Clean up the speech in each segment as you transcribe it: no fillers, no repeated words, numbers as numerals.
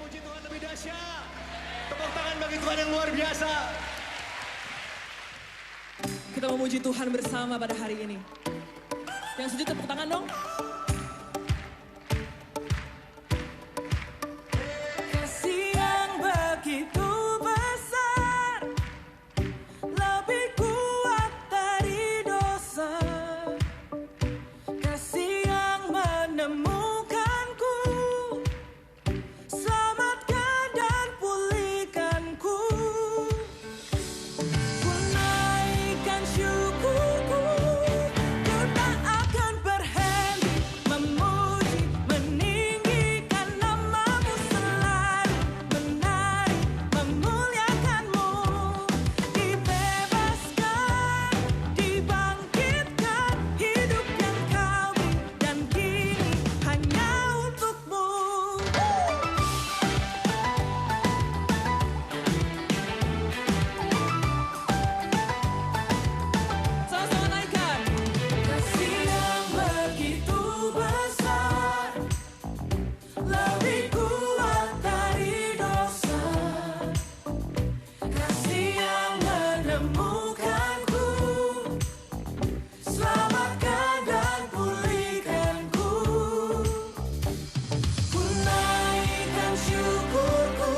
memuji Tuhan lebih dahsyat. Tepuk tangan bagi Tuhan yang luar biasa. Kita memuji Tuhan bersama pada hari ini. Yang setuju tepuk tangan dong. Kasih yang begitu besar, lebih kuat dari dosa. Kasih yang menemukanku, selamatkan dan pulihkanku. Ku naikkan syukurku, ku tak akan berhenti memuji, meninggikan namamu selalu, menari, memuliakanmu. Dibebaskan, dibangkitkan, hidup yang kau beri dan kini hanya untukmu. Sama-sama naikkan. Kasih yang begitu besar, lebih kuat dari dosa. Kasih yang menemukanku, selamatkan dan pulihkanku. Ku naikkan syukurku,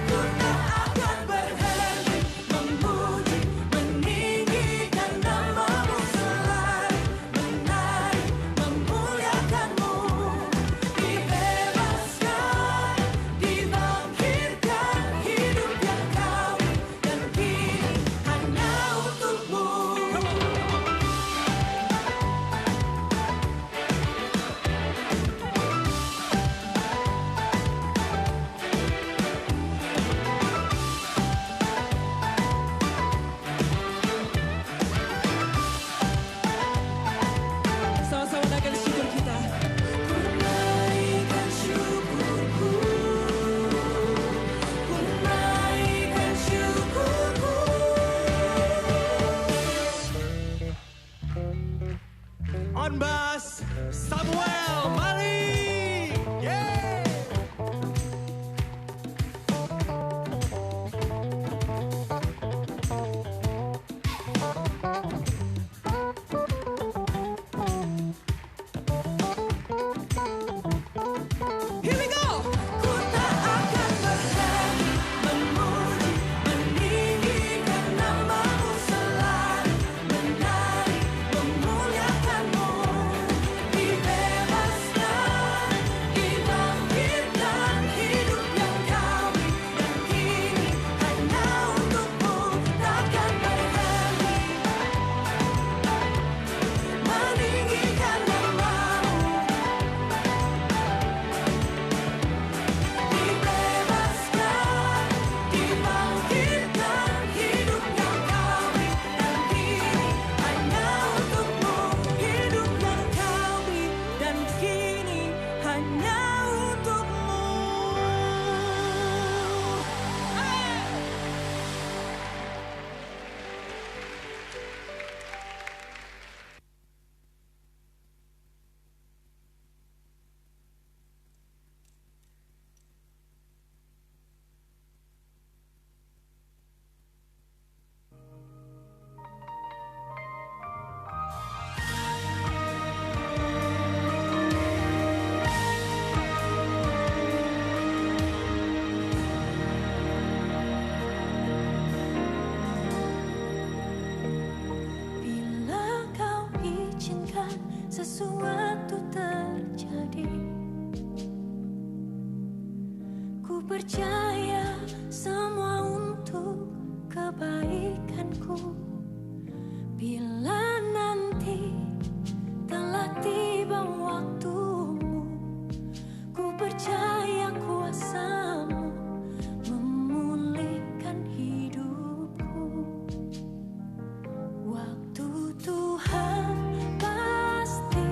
ku tak akan berhenti memuji, meninggikan namamu selalu, menari, memuliakanmu. Dibebaskan, dibangkitkan, hidup yang kau beri dan kini hanya untukmu. Sama-sama naikkan syukur kita. Ku naikkan syukurku, ku naikkan syukurku. On bass, Samuel Mali. Yeah. Here we go. Ku tak akan berhenti memuji, meninggikan namamu selalu, menari, memuliakanmu. Dibebaskan, dibangkitkan, hidup yang kau beri dan kini hanya untukmu. Takkan berhenti meninggikan namamu. Dibebaskan, dibangkitkan, hidup yang kau beri dan kini hanya untukmu. Hidup yang kau beri dan kini hanya untukmu. Bila kau izinkan sesuatu terjadi, ku percaya semua untuk kebaikanku. Bila nanti telah tiba waktumu, ku percaya kuasamu memulihkan hidupku. Waktu Tuhan pasti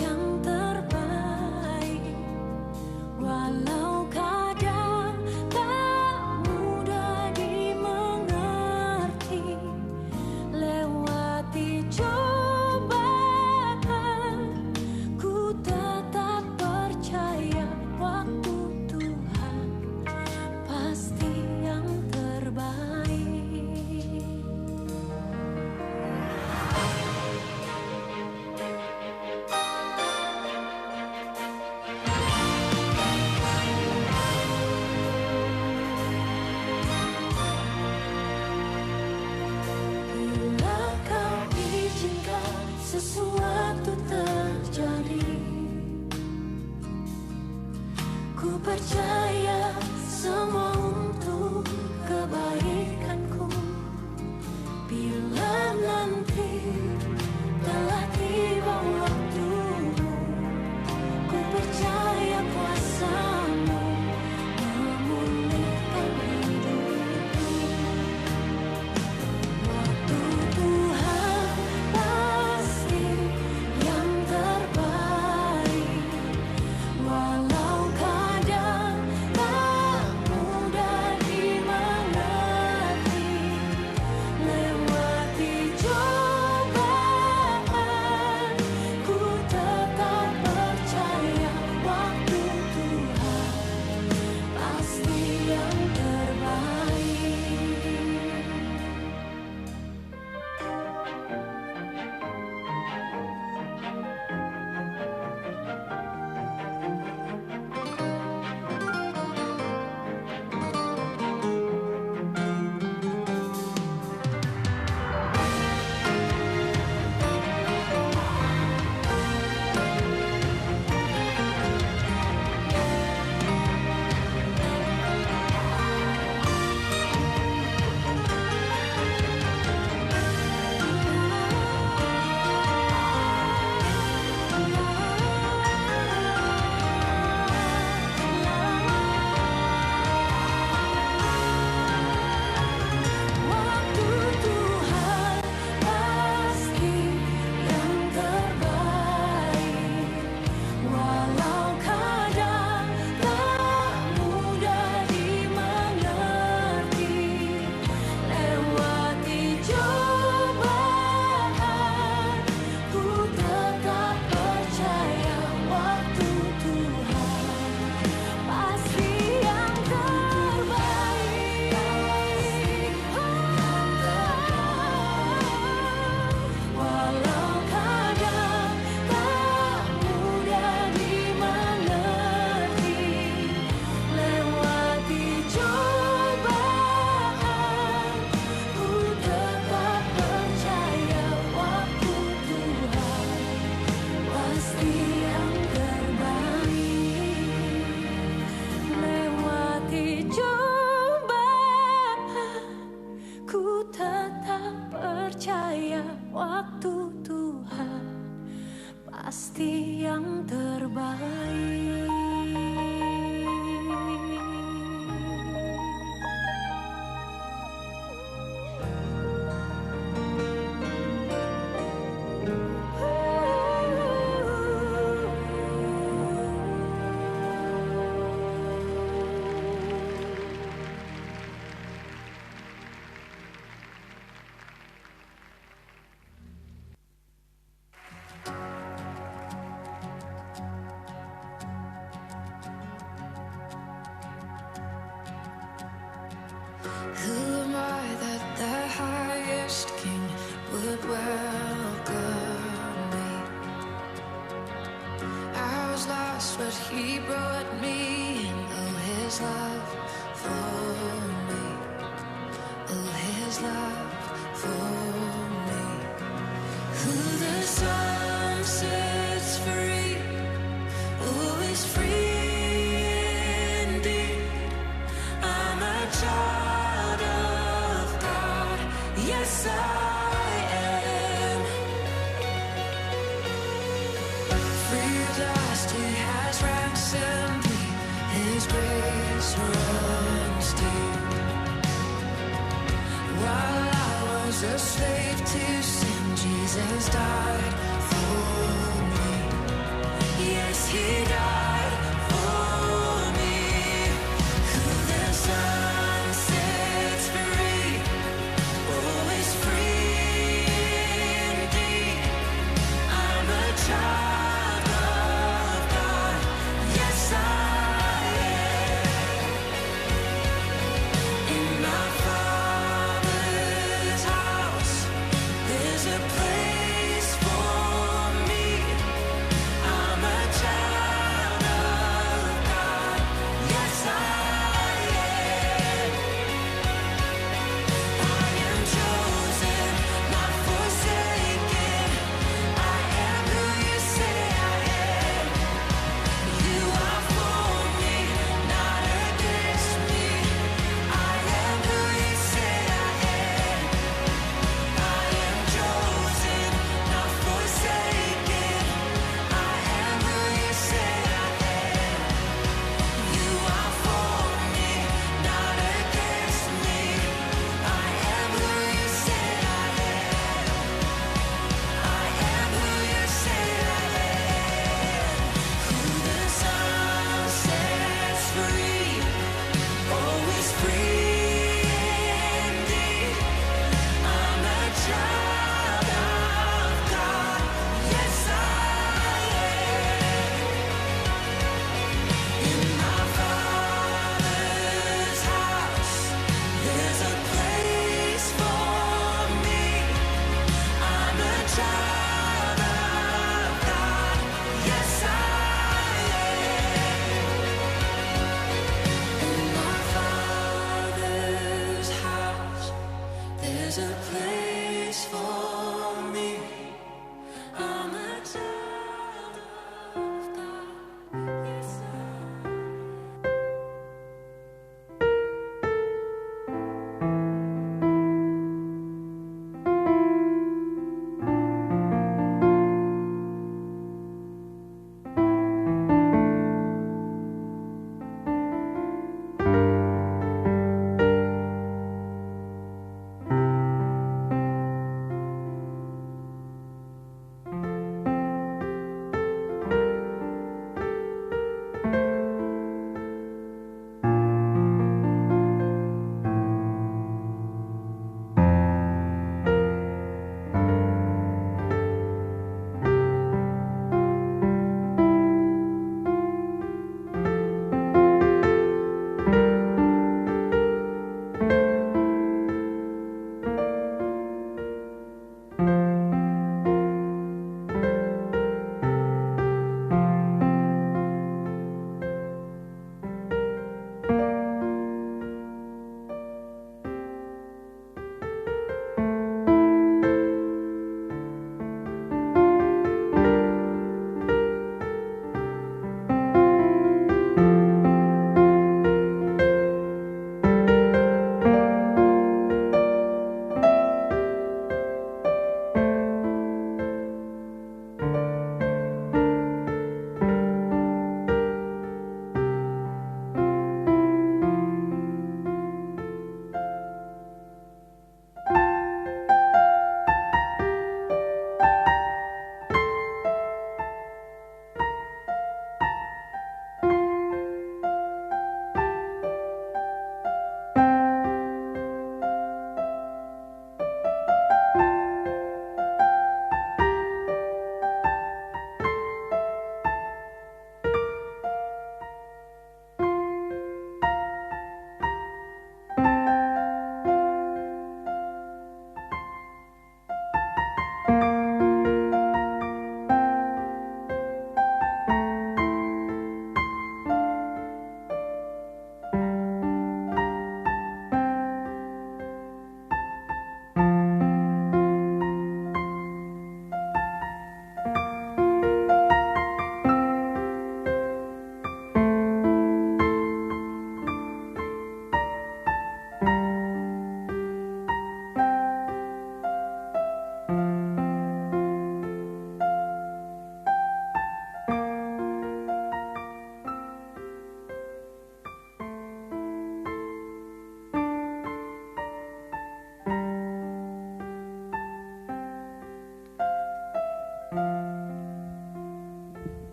yang terbaik, walau kadang percaya semua untuk kebaikanku. Bila nanti telah tiba waktumu, ku percaya kuasa-Mu memulihkan hidupku. Waktu Tuhan pasti yang terbaik, walau kadang tak mudah dimengerti. Lewati cobaan, ku tetap percaya waktu Tuhan pasti yang terbaik. Waktu Tuhan pasti yang terbaik, walau kadang tak mudah dimengerti. Lewati cobaan, ku tetap percaya waktu Tuhan pasti yang terbaik. Walau kadang tak mudah dimengerti. Lewati cobaan, ku tetap percaya waktu Tuhan pasti yang terbaik. Lewati cobaan, ku tetap percaya waktu Tuhan pasti yang terbaik. Who am I that the highest king would welcome me? I was lost, but he brought me in. Oh, his love for me. Oh, his love for me. Who the Son sets free, oh, is free indeed. I'm a child of God, yes I am. Free at last, He has ransomed me. His grace runs deep. While I was a slave to sin, Jesus died for me. Yes, He died for me. Who the Son sets free, oh, is free indeed. I'm a child of God, yes I am. In my Father's house, there's a place for me. I'm a child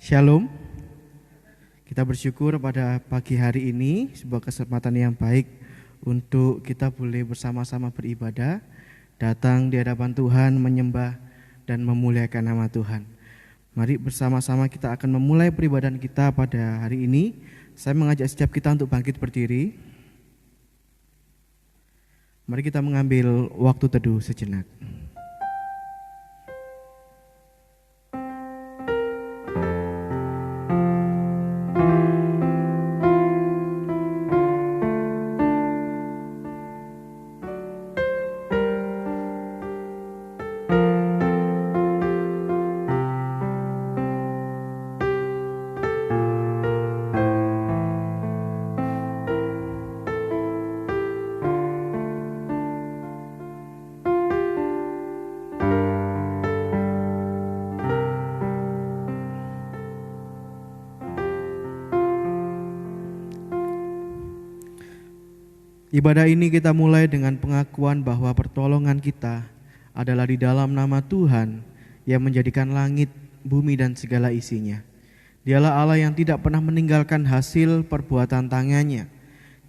Shalom. Kita bersyukur pada pagi hari ini sebuah kesempatan yang baik untuk kita boleh bersama-sama beribadah, datang di hadapan Tuhan, menyembah dan memuliakan nama Tuhan. Mari bersama-sama kita akan memulai peribadahan kita pada hari ini. Saya mengajak setiap kita untuk bangkit berdiri. Mari kita mengambil waktu teduh sejenak. Ibadah ini kita mulai dengan pengakuan bahwa pertolongan kita adalah di dalam nama Tuhan yang menjadikan langit, bumi dan segala isinya. Dialah Allah yang tidak pernah meninggalkan hasil perbuatan tangannya.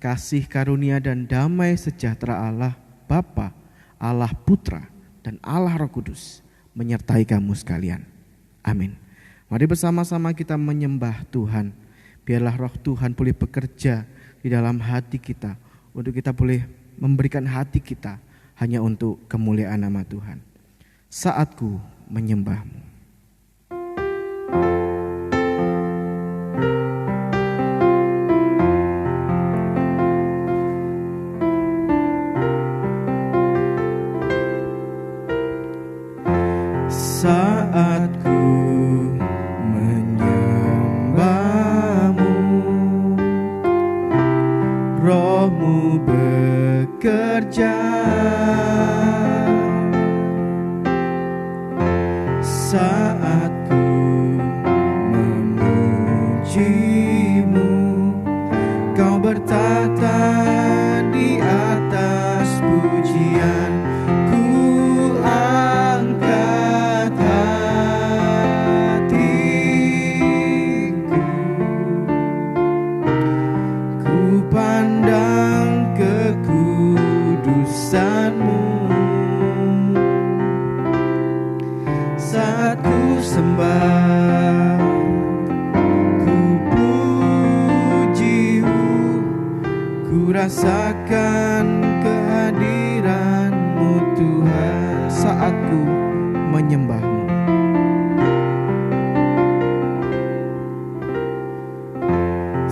Kasih karunia dan damai sejahtera Allah Bapa, Allah Putra dan Allah Roh Kudus menyertai kamu sekalian. Amin. Mari bersama-sama kita menyembah Tuhan. Biarlah Roh Tuhan boleh bekerja di dalam hati kita, untuk kita boleh memberikan hati kita hanya untuk kemuliaan nama Tuhan. Saatku menyembahmu. Saatku menyembahmu, Rohmu bekerja, saatku memujimu. Kau bertata di atas pujian, ku angkat hatiku, ku pandang kekudusanmu. Saat ku sembah, ku pujimu, ku rasakan kehadiran-Mu Tuhan. Saat ku menyembah-Mu,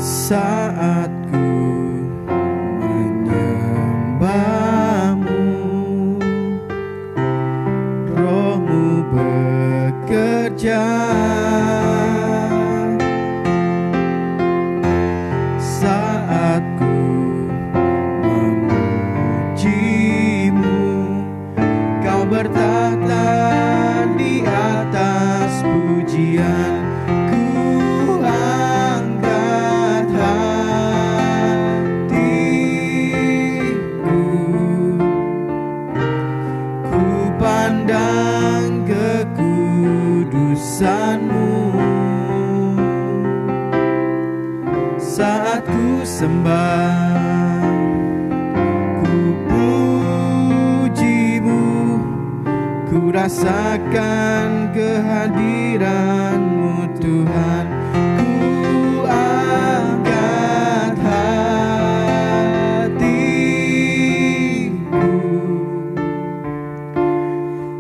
saat ku menyembah-Mu, Roh-Mu bekerja, saat ku memujimu. Kau bertata di atas pujian, ku angkat hatiku, ku pandang kekudusan-Mu. Saat ku sembah, ku pujimu, ku rasakan kehadiran-Mu Tuhan. Ku angkat hatiku,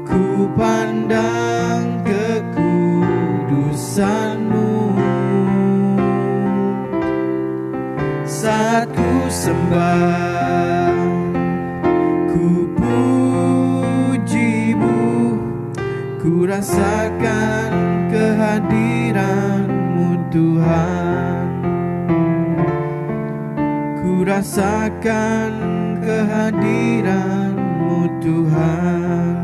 ku pandang kekudusan-Mu. Saat ku sembah, ku pujimu, ku rasakan kehadiran-Mu Tuhan. Ku rasakan kehadiran-Mu Tuhan.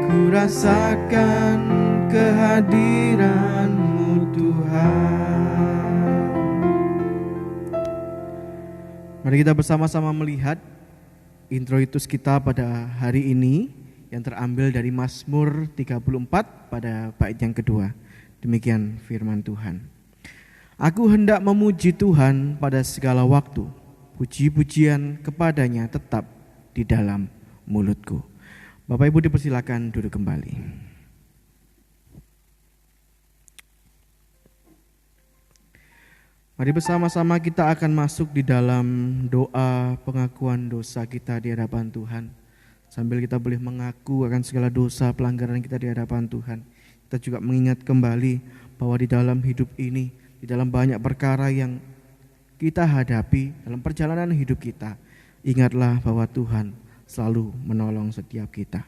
Ku rasakan kehadiran-Mu Tuhan. Mari kita bersama-sama melihat introitus kita pada hari ini yang terambil dari Mazmur 34 pada bait yang kedua. Demikian firman Tuhan. Aku hendak memuji Tuhan pada segala waktu. Puji-pujian kepadanya tetap di dalam mulutku. Bapak Ibu dipersilakan duduk kembali. Mari bersama-sama kita akan masuk di dalam doa pengakuan dosa kita di hadapan Tuhan. Sambil kita boleh mengaku akan segala dosa pelanggaran kita di hadapan Tuhan, kita juga mengingat kembali bahwa di dalam hidup ini, di dalam banyak perkara yang kita hadapi dalam perjalanan hidup kita, ingatlah bahwa Tuhan selalu menolong setiap kita.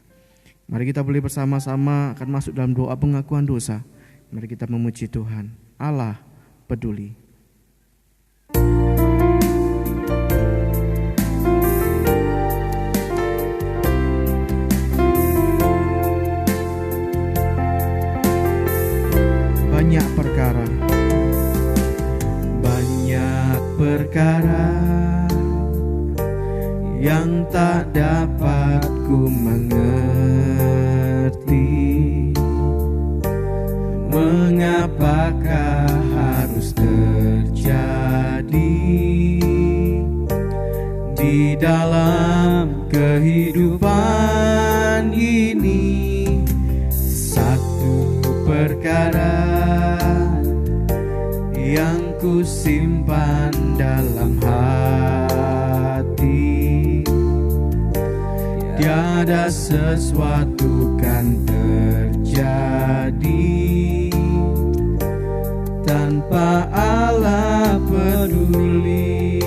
Mari kita boleh bersama-sama akan masuk dalam doa pengakuan dosa. Mari kita memuji Tuhan. Allah peduli. Banyak perkara yang tak dapat ku mengerti. Mengapakah harus terjadi di dalam kehidupan ini? Satu perkara yang ku simpan dalam hati, tiada sesuatu kan terjadi tanpa Allah peduli.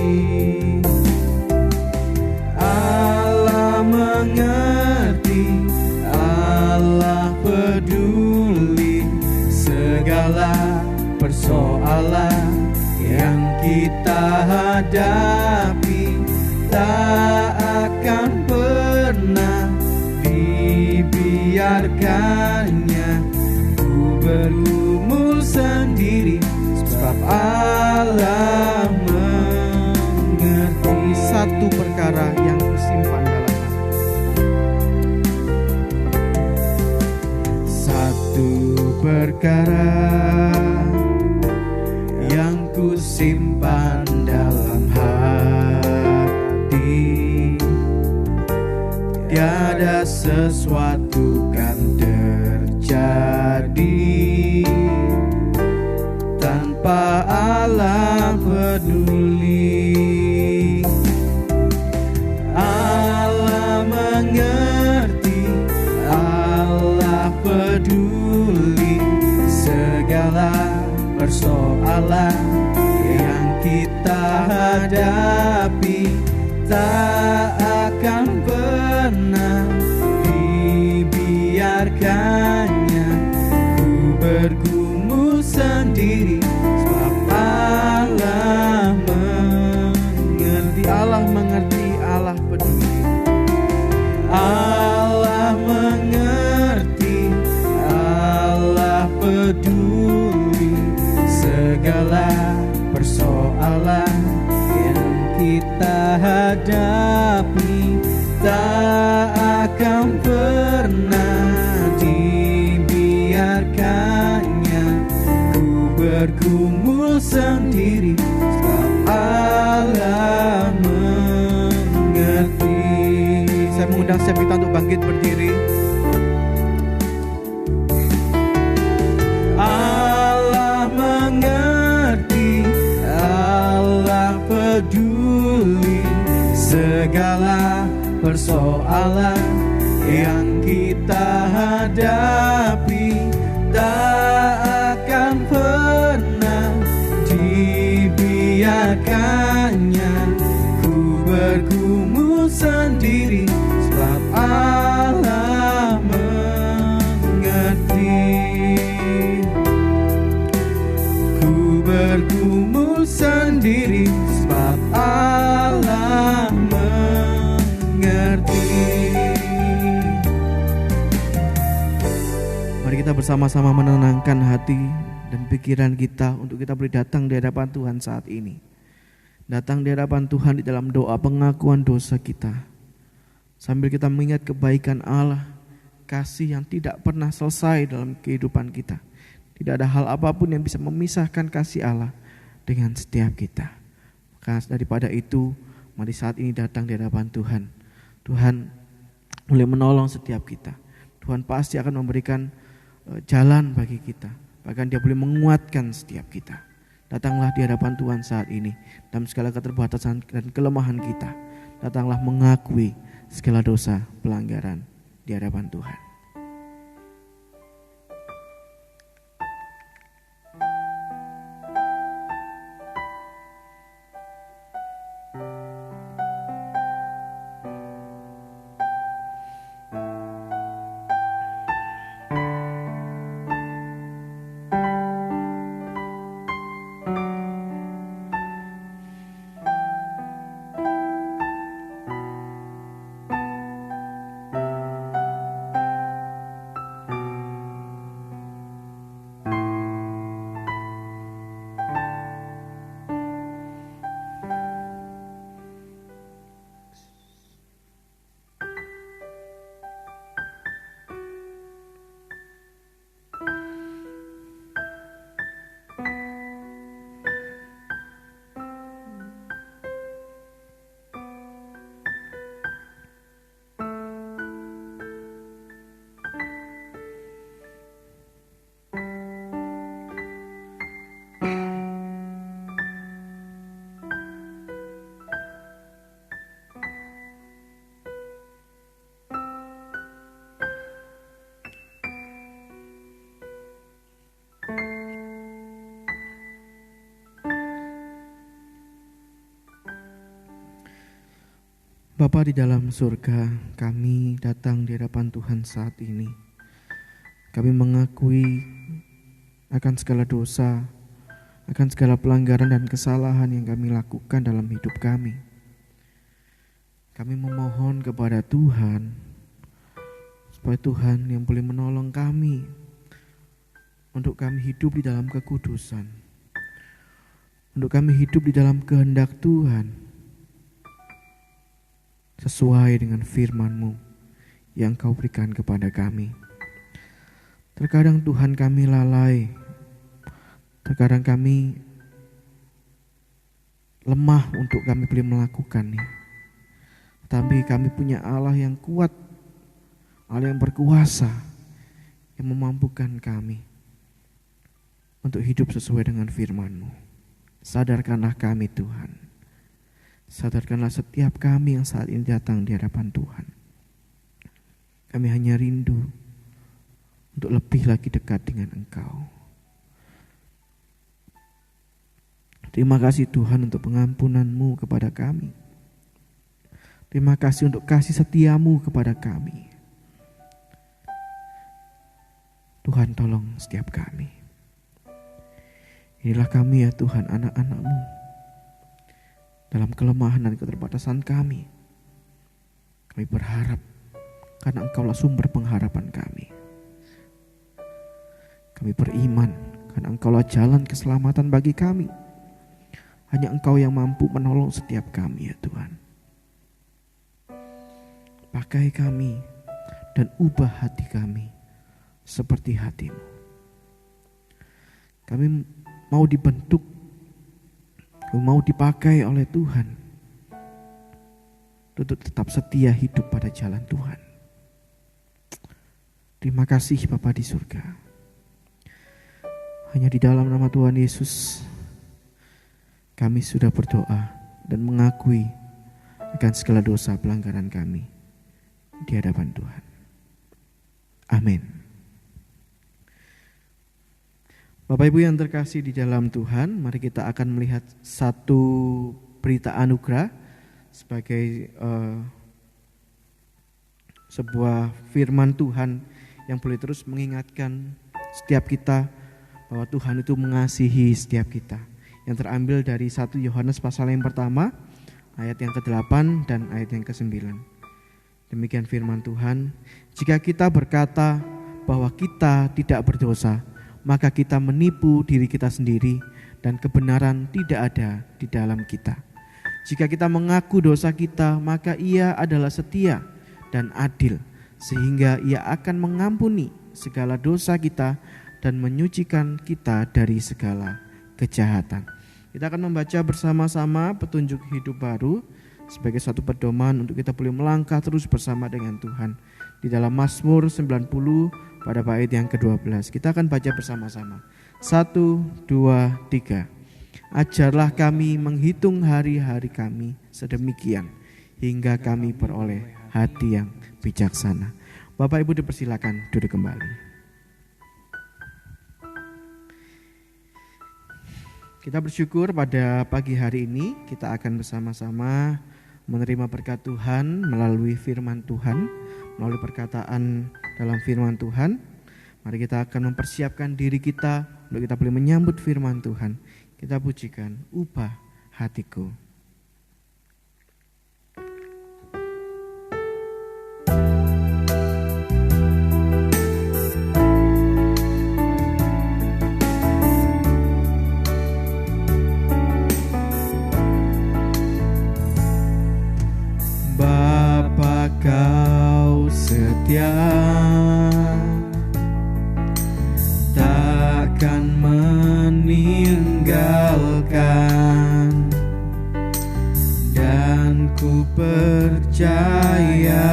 Allah mengerti, Allah peduli segala persoalan yang kita hadapi. Tak akan pernah dibiarkannya ku bergumul sendiri, sebab Allah mengerti. Satu perkara yang kusimpan dalam hati, satu perkara yang ku simpan dalam hati, tiada sesuatu kan terjadi tanpa Allah peduli. Allah mengerti, Allah peduli segala persoalan yang kita hadapi. Tak akan pernah dibiarkannya ku bergumul sendiri, sebab Allah mengerti. Allah mengerti, Allah peduli. Allah mengerti, Allah peduli segala persoalan yang kita hadapi. Tak akan pernah dibiarkannya ku bergumul sendiri, sebab Allah mengerti. Saya mengundang setiap kita untuk bangkit berdiri. Allah mengerti, Allah peduli segala persoalan yang kita hadapi. Tak akan pernah dibiarkannya ku bergumul sendiri, sebab Allah mengerti. Ku bergumul sendiri, sebab Allah mengerti. Mari kita bersama-sama menenangkan hati dan pikiran kita untuk kita boleh datang di hadapan Tuhan saat ini. Datang di hadapan Tuhan di dalam doa pengakuan dosa kita. Sambil kita mengingat kebaikan Allah kasih yang tidak pernah selesai dalam kehidupan kita. Tidak ada hal apapun yang bisa memisahkan kasih Allah dengan setiap kita. Maka daripada itu, mari saat ini datang di hadapan Tuhan. Tuhan boleh menolong setiap kita. Tuhan pasti akan memberikan jalan bagi kita. Bahkan Dia boleh menguatkan setiap kita. Datanglah di hadapan Tuhan saat ini. Dalam segala keterbatasan dan kelemahan kita, datanglah mengakui segala dosa pelanggaran di hadapan Tuhan. Bapa di dalam surga, kami datang di hadapan Tuhan saat ini. Kami mengakui akan segala dosa, akan segala pelanggaran dan kesalahan yang kami lakukan dalam hidup kami. Kami memohon kepada Tuhan, supaya Tuhan yang boleh menolong kami, untuk kami hidup di dalam kekudusan, untuk kami hidup di dalam kehendak Tuhan, sesuai dengan firman-Mu yang Kau berikan kepada kami. Terkadang Tuhan kami lalai, terkadang kami lemah untuk kami boleh melakukannya. Tapi kami punya Allah yang kuat, Allah yang berkuasa, yang memampukan kami untuk hidup sesuai dengan firman-Mu. Sadarkanlah kami Tuhan. Sadarkanlah setiap kami yang saat ini datang di hadapan Tuhan. Kami hanya rindu untuk lebih lagi dekat dengan Engkau. Terima kasih Tuhan untuk pengampunan-Mu kepada kami. Terima kasih untuk kasih setia-Mu kepada kami. Tuhan tolong setiap kami. Inilah kami ya Tuhan, anak-anak-Mu. Dalam kelemahan dan keterbatasan kami berharap karena Engkaulah sumber pengharapan kami. Kami beriman karena Engkaulah jalan keselamatan bagi kami. Hanya Engkau yang mampu menolong setiap kami ya Tuhan. Pakai kami dan ubah hati kami seperti hati-Mu. Kami mau dibentuk, mau dipakai oleh Tuhan untuk tetap setia hidup pada jalan Tuhan. Terima kasih Bapa di surga. Hanya di dalam nama Tuhan Yesus kami sudah berdoa dan mengakui akan segala dosa pelanggaran kami di hadapan Tuhan. Amin. Bapak Ibu yang terkasih di dalam Tuhan, mari kita akan melihat satu berita anugerah sebagai sebuah firman Tuhan yang boleh terus mengingatkan setiap kita bahwa Tuhan itu mengasihi setiap kita. Yang terambil dari 1 Yohanes pasal yang pertama, ayat yang ke-8 dan ayat yang ke-9. Demikian firman Tuhan, jika kita berkata bahwa kita tidak berdosa, maka kita menipu diri kita sendiri dan kebenaran tidak ada di dalam kita. Jika kita mengaku dosa kita, maka Ia adalah setia dan adil sehingga Ia akan mengampuni segala dosa kita dan menyucikan kita dari segala kejahatan. Kita akan membaca bersama-sama petunjuk hidup baru sebagai suatu pedoman untuk kita boleh melangkah terus bersama dengan Tuhan. Di dalam Mazmur 90 pada bait yang ke-12. Kita akan baca bersama-sama. 1, 2, 3. Ajarlah kami menghitung hari-hari kami sedemikian hingga kami peroleh hati yang bijaksana. Bapak Ibu dipersilakan duduk kembali. Kita bersyukur pada pagi hari ini kita akan bersama-sama menerima berkat Tuhan melalui firman Tuhan, melalui perkataan dalam firman Tuhan. Mari kita akan mempersiapkan diri kita untuk kita boleh menyambut firman Tuhan. Kita pujikan, ubah hatiku. Bapa kau setia, takkan meninggalkan, dan ku percaya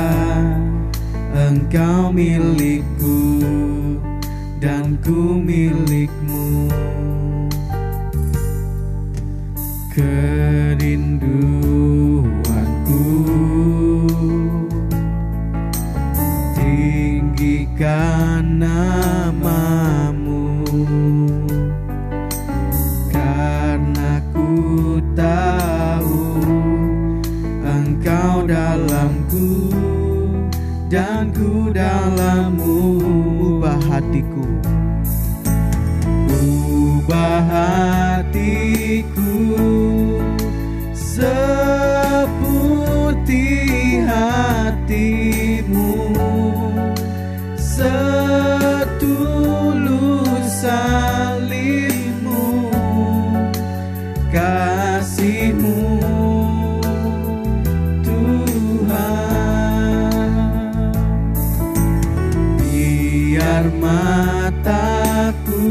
Engkau milikku dan ku milikmu. Kerinduanku tinggikan namamu, karena ku tahu Engkau dalamku dan ku dalammu. Ubah hatiku, ubah hatiku seputih hatimu, setulus salibmu, kasihmu Tuhan. Biar mataku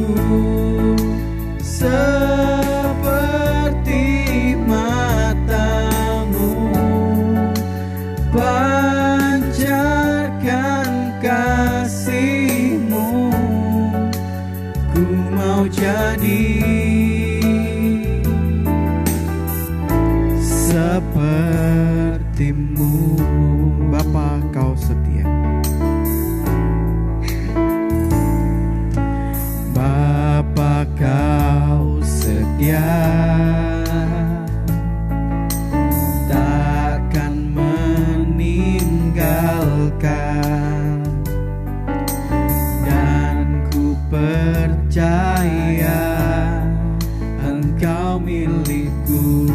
seperti matamu, pancarkan kasihmu, ku mau jadi sepertimu. Bapa kau setia, Bapa kau setia, takkan meninggalkan, dan ku percaya Engkau milikku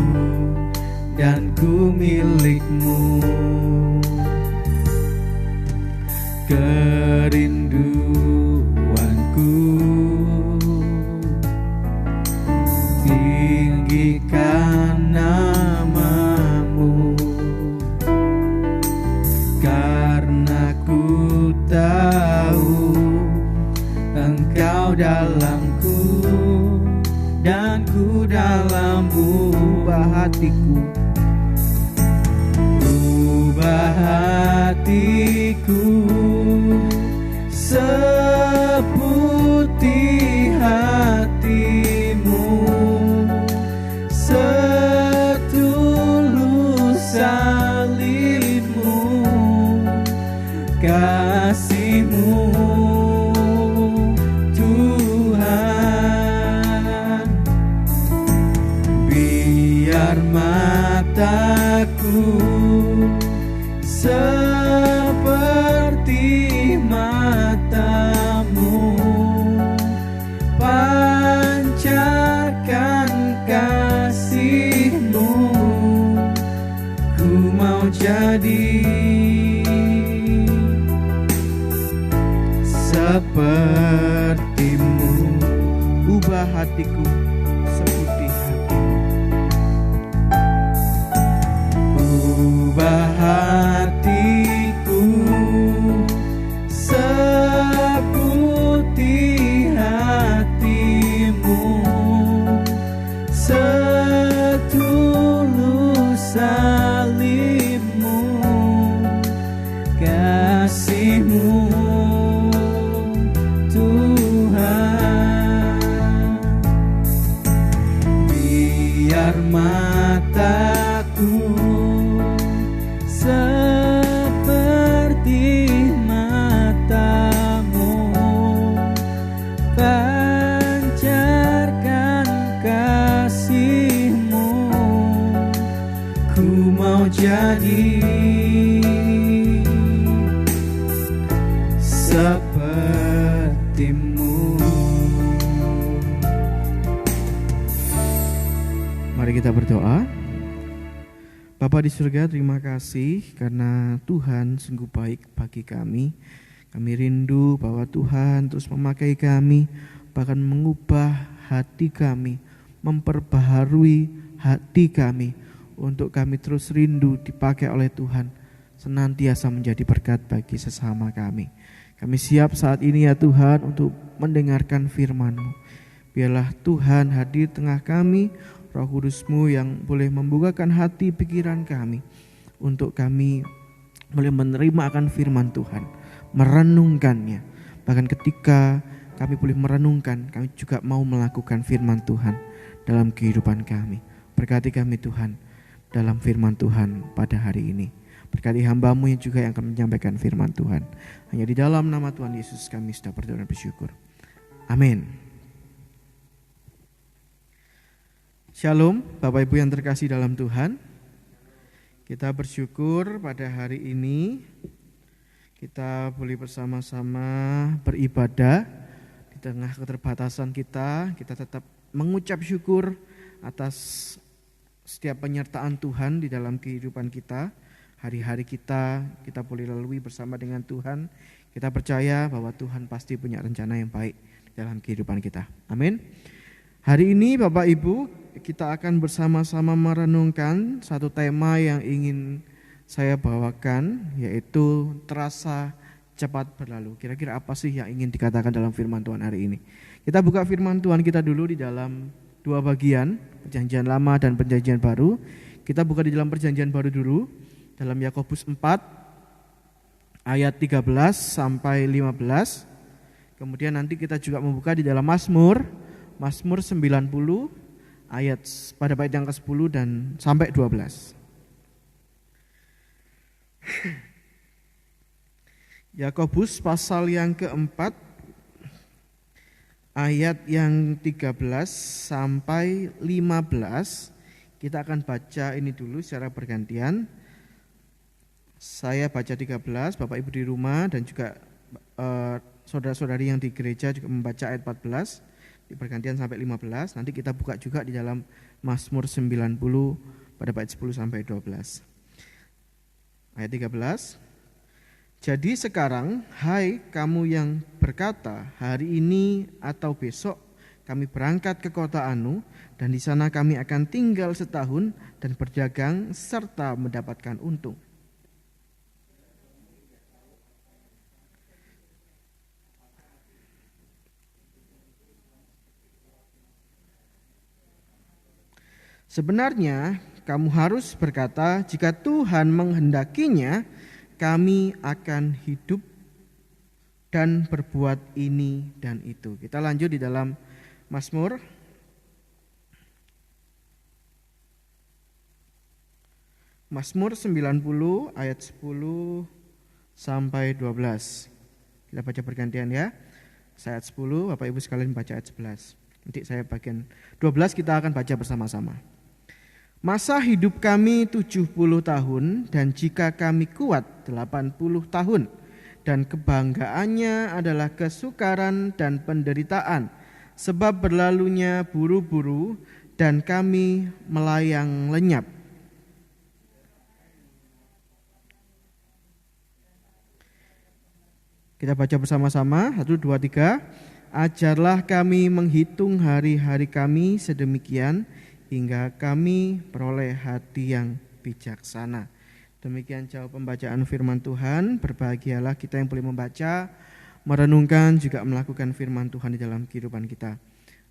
dan ku milikmu. Kerinduanku tinggikan namamu, karena ku tahu Engkau dalamku dan ku dalammu. Ubah hatiku, ubah hatiku seputih hatimu, setulus salibmu, kasihmu Tuhan. Biar mataku seperti matamu, pancarkan kasihmu, ku mau jadi sepertimu. Ubah hatiku seputih hatimu, ubah hatiku menjadi sepertimu. Mari kita berdoa. Bapa di surga, terima kasih karena Tuhan sungguh baik bagi kami. Kami rindu bahwa Tuhan terus memakai kami, bahkan mengubah hati kami, memperbaharui hati kami, untuk kami terus rindu dipakai oleh Tuhan, senantiasa menjadi berkat bagi sesama kami. Kami siap saat ini ya Tuhan untuk mendengarkan firman-Mu. Biarlah Tuhan hadir tengah kami, Roh Kudus-Mu yang boleh membukakan hati pikiran kami, untuk kami boleh menerima akan firman Tuhan, merenungkannya. Bahkan ketika kami boleh merenungkan, kami juga mau melakukan firman Tuhan dalam kehidupan kami. Berkati kami Tuhan dalam firman Tuhan pada hari ini. Berkati hamba-Mu yang juga yang akan menyampaikan firman Tuhan. Hanya di dalam nama Tuhan Yesus kami sudah berdoa dan bersyukur. Amin. Shalom Bapak Ibu yang terkasih dalam Tuhan. Kita bersyukur pada hari ini kita boleh bersama-sama beribadah. Di tengah keterbatasan kita tetap mengucap syukur atas setiap penyertaan Tuhan di dalam kehidupan kita. Hari-hari kita boleh lalui bersama dengan Tuhan. Kita percaya bahwa Tuhan pasti punya rencana yang baik dalam kehidupan kita. Amin. Hari ini Bapak Ibu, kita akan bersama-sama merenungkan satu tema yang ingin saya bawakan, yaitu terasa cepat berlalu. Kira-kira apa sih yang ingin dikatakan dalam firman Tuhan hari ini? Kita buka firman Tuhan kita dulu di dalam dua bagian, Perjanjian Lama dan Perjanjian Baru. Kita buka di dalam Perjanjian Baru dulu, dalam Yakobus 4 ayat 13 sampai 15. Kemudian nanti kita juga membuka di dalam Mazmur 90 ayat pada bait yang ke-10 dan sampai 12. Yakobus pasal yang keempat ayat yang 13 sampai 15. Kita akan baca ini dulu secara bergantian. Saya baca 13, Bapak Ibu di rumah dan juga saudara-saudari yang di gereja juga membaca ayat 14. Bergantian sampai 15. Nanti kita buka juga di dalam Mazmur 90 pada bait 10 sampai 12. Ayat 13. Jadi sekarang, hai kamu yang berkata, hari ini atau besok kami berangkat ke kota Anu, dan di sana kami akan tinggal setahun dan berdagang serta mendapatkan untung. Sebenarnya kamu harus berkata, jika Tuhan menghendakinya, kami akan hidup dan berbuat ini dan itu. Kita lanjut di dalam Mazmur. Mazmur 90 ayat 10 sampai 12. Kita baca bergantian ya. Ayat 10, Bapak Ibu sekalian baca ayat 11. Nanti saya bagian 12 kita akan baca bersama-sama. Masa hidup kami 70 tahun, dan jika kami kuat 80 tahun, dan kebanggaannya adalah kesukaran dan penderitaan, sebab berlalunya buru-buru dan kami melayang lenyap. Kita baca bersama-sama, 1, 2, 3. Ajarlah kami menghitung hari-hari kami sedemikian, hingga kami peroleh hati yang bijaksana. Demikian jauh pembacaan firman Tuhan. Berbahagialah kita yang boleh membaca, merenungkan, juga melakukan firman Tuhan di dalam kehidupan kita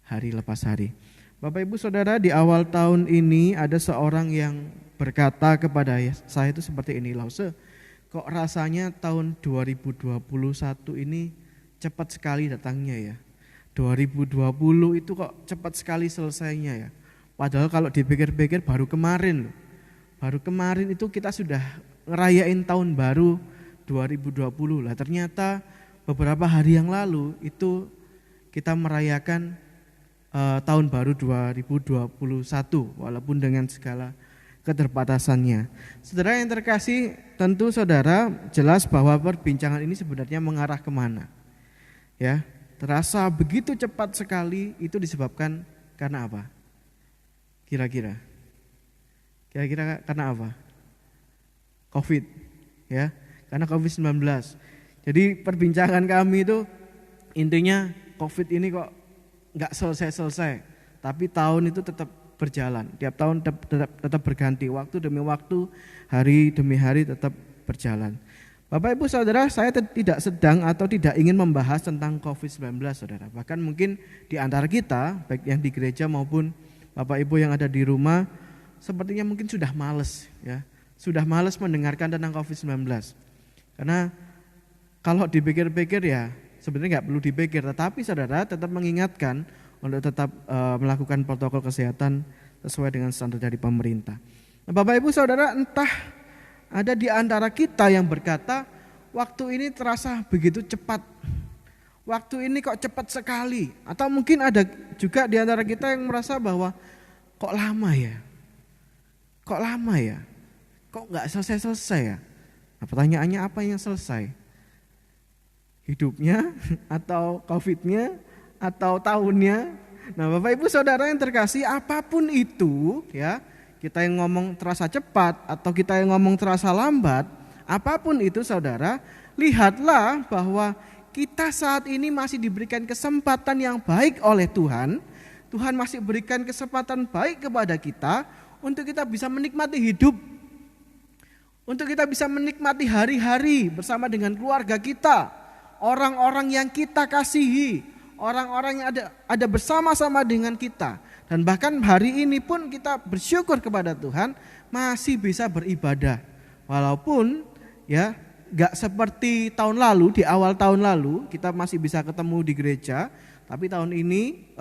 hari lepas hari. Bapak Ibu Saudara, di awal tahun ini ada seorang yang berkata kepada saya itu seperti ini, Lause, kok rasanya tahun 2021 ini cepat sekali datangnya ya. 2020 itu kok cepat sekali selesainya ya. Padahal kalau dipikir-pikir baru kemarin loh. Baru kemarin itu kita sudah ngerayain tahun baru 2020 lah. Ternyata beberapa hari yang lalu itu kita merayakan tahun baru 2021 walaupun dengan segala keterbatasannya. Saudara yang terkasih, tentu saudara jelas bahwa perbincangan ini sebenarnya mengarah kemana. Ya, terasa begitu cepat sekali, itu disebabkan karena apa? Kira-kira karena apa? COVID, ya, karena COVID-19. Jadi perbincangan kami itu intinya COVID ini kok nggak selesai-selesai, tapi tahun itu tetap berjalan. Tiap tahun tetap berganti, waktu demi waktu, hari demi hari tetap berjalan. Bapak Ibu Saudara, saya tidak sedang atau tidak ingin membahas tentang COVID-19 Saudara. Bahkan mungkin di antara kita, baik yang di gereja maupun Bapak Ibu yang ada di rumah, sepertinya mungkin sudah males ya. Sudah males mendengarkan tentang COVID-19. Karena kalau dipikir-pikir ya sebenarnya nggak perlu dipikir, tetapi saudara tetap mengingatkan untuk tetap melakukan protokol kesehatan sesuai dengan standar dari pemerintah. Nah, Bapak Ibu Saudara, entah ada di antara kita yang berkata waktu ini terasa begitu cepat, waktu ini kok cepat sekali, atau mungkin ada juga di antara kita yang merasa bahwa kok lama ya, kok nggak selesai ya. Nah, pertanyaannya apa yang selesai? Hidupnya atau COVID-nya atau tahunnya? Nah, Bapak Ibu Saudara yang terkasih, apapun itu ya, kita yang ngomong terasa cepat atau kita yang ngomong terasa lambat, apapun itu saudara, lihatlah bahwa kita saat ini masih diberikan kesempatan yang baik oleh Tuhan. Tuhan masih berikan kesempatan baik kepada kita untuk kita bisa menikmati hidup, untuk kita bisa menikmati hari-hari bersama dengan keluarga kita, orang-orang yang kita kasihi, orang-orang yang ada bersama-sama dengan kita. Dan bahkan hari ini pun kita bersyukur kepada Tuhan masih bisa beribadah. Walaupun ya gak seperti tahun lalu, di awal tahun lalu kita masih bisa ketemu di gereja. Tapi tahun ini,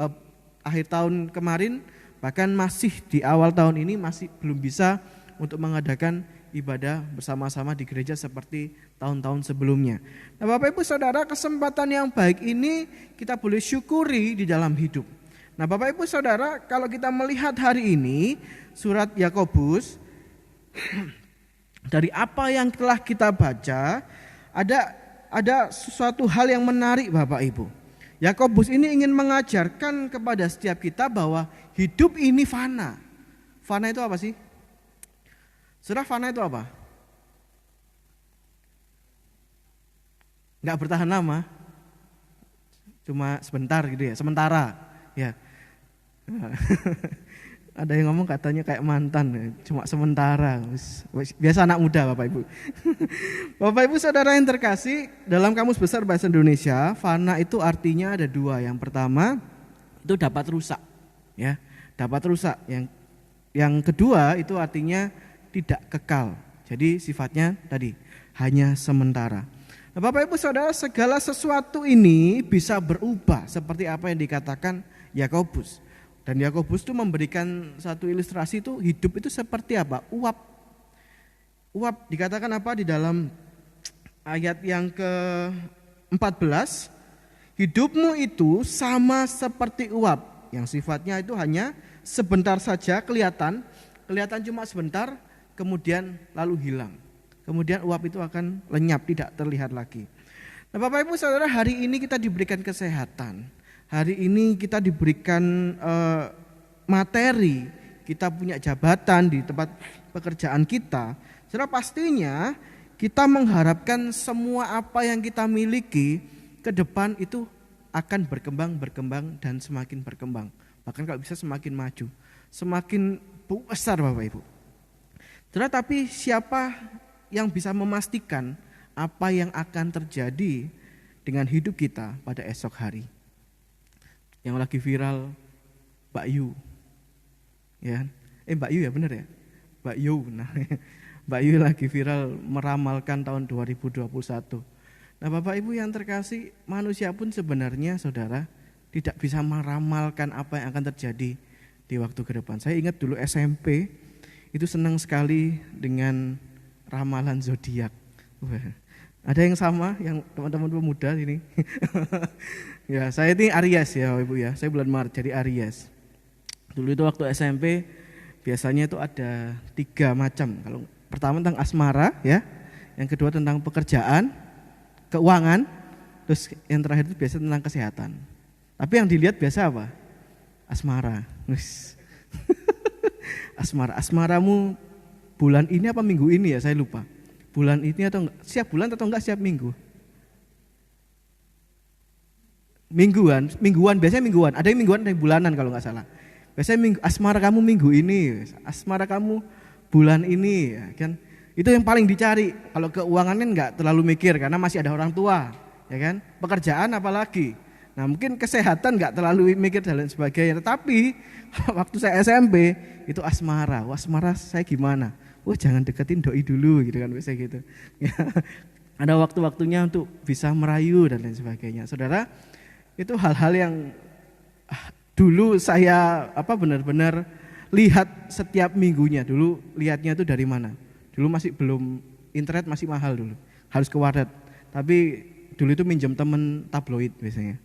akhir tahun kemarin, bahkan masih di awal tahun ini masih belum bisa untuk mengadakan ibadah bersama-sama di gereja seperti tahun-tahun sebelumnya. Nah, Bapak Ibu Saudara, kesempatan yang baik ini kita boleh syukuri di dalam hidup. Nah, Bapak Ibu Saudara, kalau kita melihat hari ini surat Yakobus, dari apa yang telah kita baca, ada sesuatu hal yang menarik Bapak Ibu. Yakobus ini ingin mengajarkan kepada setiap kita bahwa hidup ini fana. Fana itu apa sih? Saudara, fana itu apa? Enggak bertahan lama, cuma sebentar gitu ya, sementara ya. Ada yang ngomong katanya kayak mantan, cuma sementara. Biasa anak muda Bapak Ibu. Bapak Ibu Saudara yang terkasih, dalam Kamus Besar Bahasa Indonesia, fana itu artinya ada dua. Yang pertama itu dapat rusak, ya, dapat rusak. Yang kedua itu artinya tidak kekal. Jadi sifatnya tadi hanya sementara. Nah, Bapak Ibu Saudara, segala sesuatu ini bisa berubah seperti apa yang dikatakan Yakobus. Dan Yakobus itu memberikan satu ilustrasi itu hidup itu seperti apa? Uap. Uap dikatakan apa di dalam ayat yang ke-14? Hidupmu itu sama seperti uap yang sifatnya itu hanya sebentar saja kelihatan cuma sebentar, kemudian lalu hilang. Kemudian uap itu akan lenyap, tidak terlihat lagi. Nah, Bapak Ibu Saudara, hari ini kita diberikan kesehatan. Hari ini kita diberikan materi, kita punya jabatan di tempat pekerjaan kita. Saudara, pastinya kita mengharapkan semua apa yang kita miliki ke depan itu akan berkembang dan semakin berkembang. Bahkan kalau bisa semakin maju, semakin besar Bapak Ibu. Saudara, tapi siapa yang bisa memastikan apa yang akan terjadi dengan hidup kita pada esok hari? Yang lagi viral Mbak Yu, ya, Mbak Yu ya benar ya, Mbak Yu. Nah, Mbak Yu lagi viral meramalkan tahun 2021. Nah, Bapak Ibu yang terkasih, manusia pun sebenarnya saudara tidak bisa meramalkan apa yang akan terjadi di waktu ke depan. Saya ingat dulu SMP itu senang sekali dengan ramalan zodiak. Ada yang sama, yang teman-teman pemuda ini? Ya, saya ini Aries ya Ibu ya. Saya bulan Maret jadi Aries. Dulu itu waktu SMP biasanya itu ada 3 macam. Kalau pertama tentang asmara ya, yang kedua tentang pekerjaan, keuangan, terus yang terakhir itu biasa tentang kesehatan. Tapi yang dilihat biasa apa? Asmara. Asmaramu bulan ini apa minggu ini ya, saya lupa. Bulan ini atau enggak, siap bulan atau enggak siap minggu? Mingguan, biasanya mingguan. Ada yang mingguan, ada yang bulanan kalau enggak salah. Biasanya asmara kamu minggu ini, asmara kamu bulan ini, ya kan? Itu yang paling dicari. Kalau keuangannya enggak terlalu mikir karena masih ada orang tua, ya kan? Pekerjaan apalagi. Nah mungkin kesehatan enggak terlalu mikir dan lain sebagainya. Tetapi waktu saya SMP itu asmara. Wah, asmara saya gimana? Wah, jangan deketin doi dulu gitu kan, biasa gitu. Ya, ada waktu-waktunya untuk bisa merayu dan lain sebagainya. Saudara, itu hal-hal yang dulu saya benar-benar lihat setiap minggunya. Dulu lihatnya itu dari mana? Dulu masih belum, internet masih mahal dulu, harus ke warnet. Tapi dulu itu minjem temen tabloid biasanya.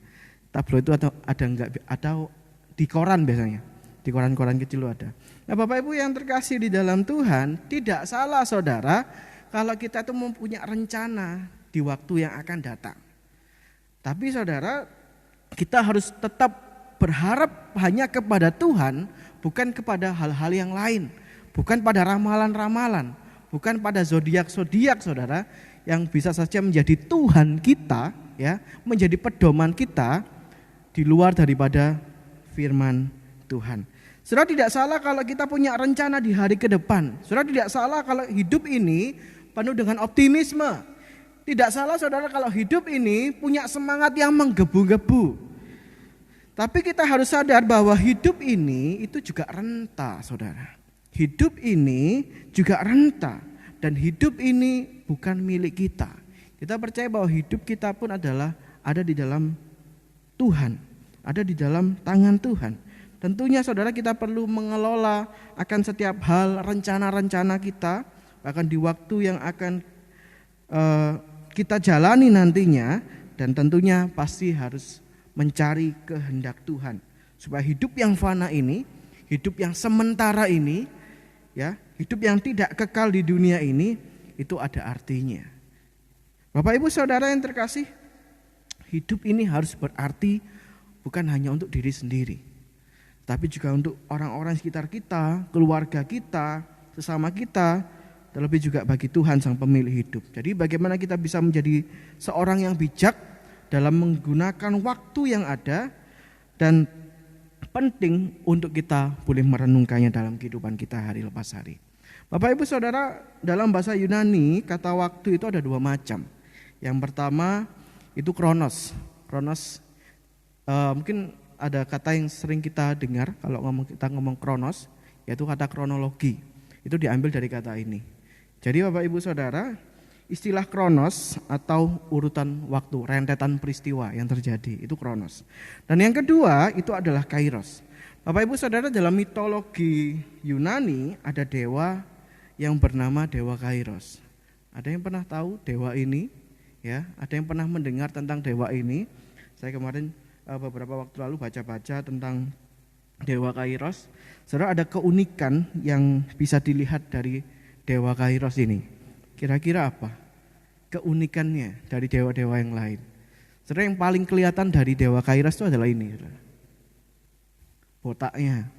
Tabloid itu ada enggak, atau di koran biasanya, di koran-koran kecil ada. Nah Bapak Ibu yang terkasih di dalam Tuhan, tidak salah saudara kalau kita itu mempunyai rencana di waktu yang akan datang. Tapi saudara, kita harus tetap berharap hanya kepada Tuhan, bukan kepada hal-hal yang lain, bukan pada ramalan-ramalan, bukan pada zodiak-zodiak saudara, yang bisa saja menjadi Tuhan kita, ya, menjadi pedoman kita di luar daripada firman Tuhan. Saudara, tidak salah kalau kita punya rencana di hari ke depan. Saudara, tidak salah kalau hidup ini penuh dengan optimisme. Tidak salah saudara kalau hidup ini punya semangat yang menggebu-gebu. Tapi kita harus sadar bahwa hidup ini itu juga renta saudara. Hidup ini juga renta. Dan hidup ini bukan milik kita. Kita percaya bahwa hidup kita pun adalah ada di dalam Tuhan. Ada di dalam tangan Tuhan. Tentunya saudara kita perlu mengelola akan setiap hal, rencana-rencana kita. Bahkan di waktu yang akan kita jalani nantinya. Dan tentunya pasti harus mencari kehendak Tuhan. Supaya hidup yang fana ini, hidup yang sementara ini, ya, hidup yang tidak kekal di dunia ini, itu ada artinya. Bapak Ibu Saudara yang terkasih, hidup ini harus berarti bukan hanya untuk diri sendiri, tapi juga untuk orang-orang sekitar kita, keluarga kita, sesama kita, terlebih juga bagi Tuhan sang pemilik hidup. Jadi bagaimana kita bisa menjadi seorang yang bijak dalam menggunakan waktu yang ada, dan penting untuk kita boleh merenungkannya dalam kehidupan kita hari lepas hari. Bapak Ibu Saudara, dalam bahasa Yunani kata waktu itu ada 2 macam. Yang pertama itu kronos. Kronos mungkin ada kata yang sering kita dengar kalau kita ngomong kronos, yaitu kata kronologi. Itu diambil dari kata ini. Jadi Bapak Ibu Saudara, istilah kronos atau urutan waktu, rentetan peristiwa yang terjadi, itu kronos. Dan yang kedua itu adalah kairos. Bapak Ibu Saudara, dalam mitologi Yunani ada dewa yang bernama dewa Kairos. Ada yang pernah tahu dewa ini? Ya, ada yang pernah mendengar tentang dewa ini? Saya kemarin beberapa waktu lalu baca-baca tentang dewa Kairos. Saudara, ada keunikan yang bisa dilihat dari dewa Kairos ini. Kira-kira apa keunikannya dari dewa-dewa yang lain? Saudara, yang paling kelihatan dari dewa Kairos itu adalah ini, saudara.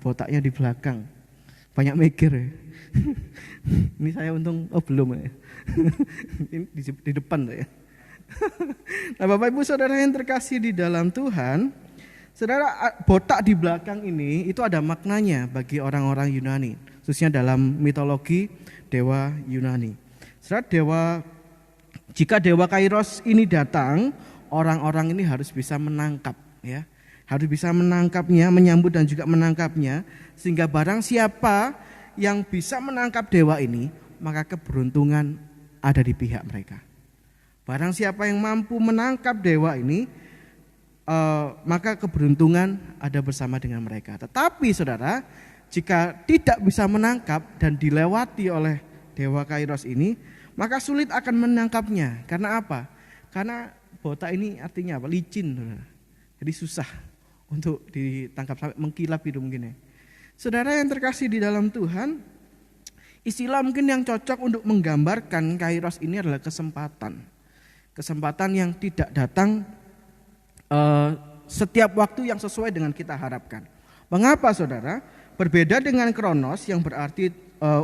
Botaknya di belakang. Banyak mikir ya. Ini saya untung belum ya. Ini di depan ya. Nah Bapak Ibu Saudara yang terkasih di dalam Tuhan, saudara, botak di belakang ini itu ada maknanya bagi orang-orang Yunani, khususnya dalam mitologi dewa Yunani. Saudara, jika dewa Kairos ini datang, orang-orang ini harus bisa menangkap, ya, harus bisa menangkapnya, menyambut dan juga menangkapnya, sehingga barang siapa yang bisa menangkap dewa ini, maka keberuntungan ada di pihak mereka. Barang siapa yang mampu menangkap dewa ini, maka keberuntungan ada bersama dengan mereka. Tetapi saudara, jika tidak bisa menangkap dan dilewati oleh dewa Kairos ini, maka sulit akan menangkapnya. Karena apa? Karena botak ini artinya apa? Licin, saudara. Jadi susah untuk ditangkap, sampai mengkilap gitu mungkin ya. Saudara yang terkasih di dalam Tuhan, istilah mungkin yang cocok untuk menggambarkan kairos ini adalah kesempatan. Kesempatan yang tidak datang setiap waktu yang sesuai dengan kita harapkan. Mengapa saudara? Berbeda dengan kronos yang berarti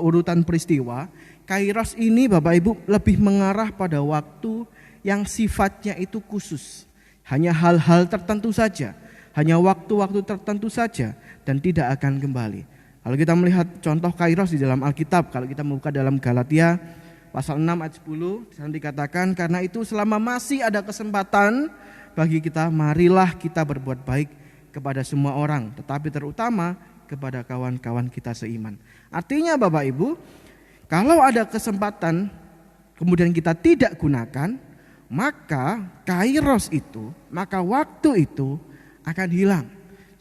urutan peristiwa, kairos ini Bapak Ibu lebih mengarah pada waktu yang sifatnya itu khusus. Hanya hal-hal tertentu saja, hanya waktu-waktu tertentu saja dan tidak akan kembali. Kalau kita melihat contoh kairos di dalam Alkitab, kalau kita membuka dalam Galatia pasal 6 ayat 10, di sana dikatakan, karena itu selama masih ada kesempatan bagi kita, marilah kita berbuat baik kepada semua orang, tetapi terutama kepada kawan-kawan kita seiman. Artinya Bapak Ibu, kalau ada kesempatan kemudian kita tidak gunakan, maka kairos itu, maka waktu itu akan hilang.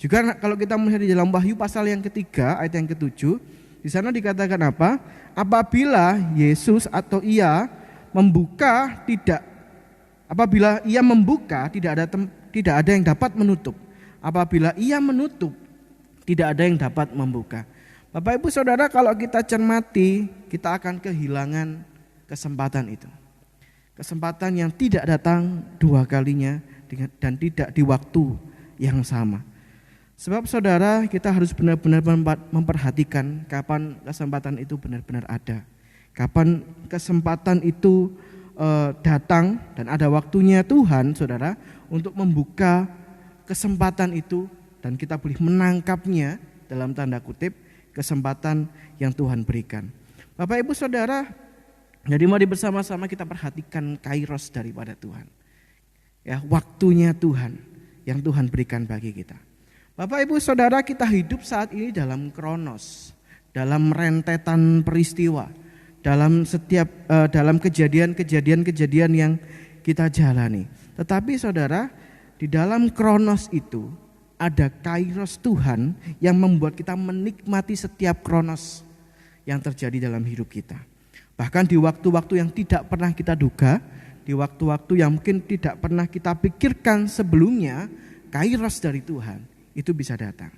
Juga kalau kita melihat di dalam Wahyu pasal yang ketiga ayat yang ke-7, di sana dikatakan apa? Apabila Yesus atau ia membuka tidak ada yang dapat menutup. Apabila ia menutup, tidak ada yang dapat membuka. Bapak Ibu Saudara, kalau kita cermati, kita akan kehilangan kesempatan itu. Kesempatan yang tidak datang dua kalinya dan tidak di waktu yang sama. Sebab saudara, kita harus benar-benar memperhatikan kapan kesempatan itu benar-benar ada. Kapan kesempatan itu datang dan ada waktunya Tuhan saudara untuk membuka kesempatan itu dan kita boleh menangkapnya dalam tanda kutip kesempatan yang Tuhan berikan. Bapak Ibu Saudara, jadi mari bersama-sama kita perhatikan kairos daripada Tuhan. Ya, waktunya Tuhan yang Tuhan berikan bagi kita. Bapak Ibu Saudara, kita hidup saat ini dalam kronos, dalam rentetan peristiwa, dalam kejadian-kejadian yang kita jalani. Tetapi Saudara, di dalam kronos itu ada kairos Tuhan yang membuat kita menikmati setiap kronos yang terjadi dalam hidup kita. Bahkan di waktu-waktu yang tidak pernah kita duga, di waktu-waktu yang mungkin tidak pernah kita pikirkan sebelumnya, kairos dari Tuhan itu bisa datang.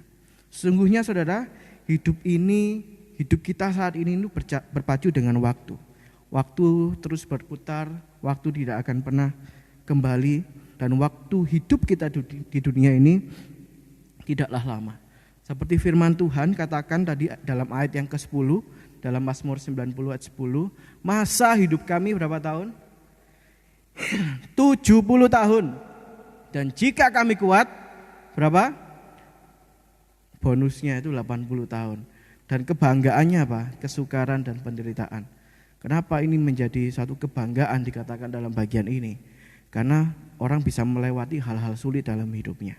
Sesungguhnya saudara, hidup kita saat ini berpacu dengan waktu. Waktu terus berputar, waktu tidak akan pernah kembali, dan waktu hidup kita di dunia ini tidaklah lama. Seperti firman Tuhan katakan tadi dalam ayat yang ke-10, dalam Mazmur 90 ayat 10, masa hidup kami berapa tahun? 70 tahun. Dan jika kami kuat, berapa? Bonusnya itu 80 tahun. Dan kebanggaannya apa? Kesukaran dan penderitaan. Kenapa ini menjadi satu kebanggaan dikatakan dalam bagian ini? Karena orang bisa melewati hal-hal sulit dalam hidupnya.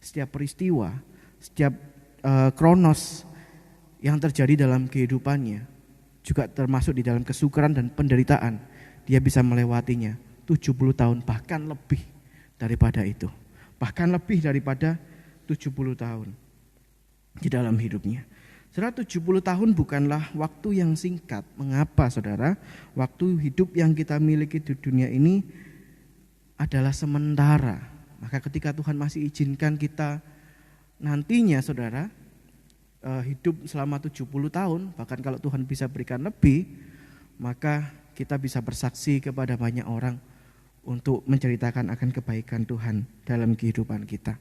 Setiap peristiwa, setiap kronos yang terjadi dalam kehidupannya, juga termasuk di dalam kesukaran dan penderitaan, dia bisa melewatinya 70 tahun, bahkan lebih daripada itu. Bahkan lebih daripada 70 tahun di dalam hidupnya. Saudara, 70 tahun bukanlah waktu yang singkat. Mengapa saudara? Waktu hidup yang kita miliki di dunia ini adalah sementara. Maka ketika Tuhan masih izinkan kita nantinya saudara hidup selama 70 tahun, bahkan kalau Tuhan bisa berikan lebih, maka kita bisa bersaksi kepada banyak orang untuk menceritakan akan kebaikan Tuhan dalam kehidupan kita.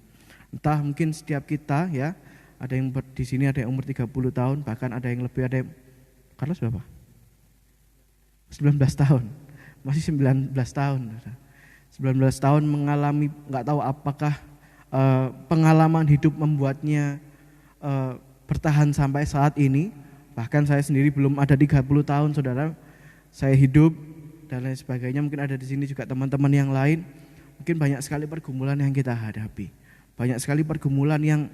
Entah mungkin setiap kita ya, ada yang di sini ada yang umur 30 tahun, bahkan ada yang lebih, ada yang Carlos berapa? 19 tahun. Masih 19 tahun. 19 tahun mengalami, enggak tahu apakah pengalaman hidup membuatnya bertahan sampai saat ini. Bahkan saya sendiri belum ada 30 tahun saudara, saya hidup dan lain sebagainya. Mungkin ada di sini juga teman-teman yang lain. Mungkin banyak sekali pergumulan yang kita hadapi, banyak sekali pergumulan yang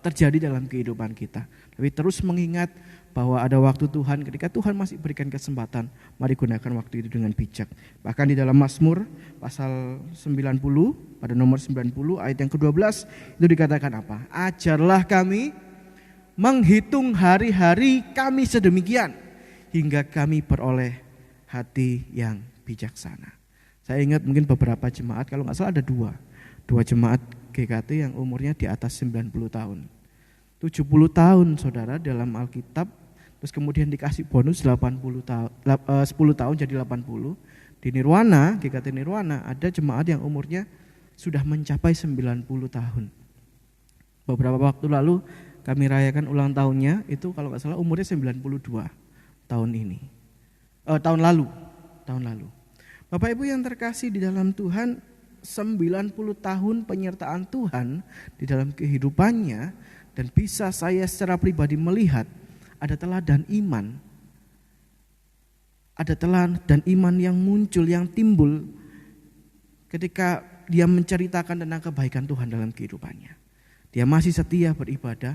terjadi dalam kehidupan kita. Tapi terus mengingat bahwa ada waktu Tuhan, ketika Tuhan masih berikan kesempatan, mari gunakan waktu itu dengan bijak. Bahkan di dalam Mazmur pasal 90 pada nomor 90 ayat yang ke-12 itu dikatakan apa? Ajarlah kami menghitung hari-hari kami sedemikian hingga kami beroleh hati yang bijaksana. Saya ingat mungkin beberapa jemaat, kalau nggak salah ada dua jemaat GKT yang umurnya di atas 90 tahun. 70 tahun saudara dalam Alkitab, terus kemudian dikasih bonus 10 tahun jadi 80. Di Nirwana, GKT Nirwana, ada jemaat yang umurnya sudah mencapai 90 tahun. Beberapa waktu lalu kami rayakan ulang tahunnya, itu kalau nggak salah umurnya 92 tahun ini. Tahun lalu. Bapak Ibu yang terkasih di dalam Tuhan, 90 tahun penyertaan Tuhan di dalam kehidupannya, dan bisa saya secara pribadi melihat ada teladan iman. Ada teladan iman yang muncul, yang timbul ketika dia menceritakan tentang kebaikan Tuhan dalam kehidupannya. Dia masih setia beribadah,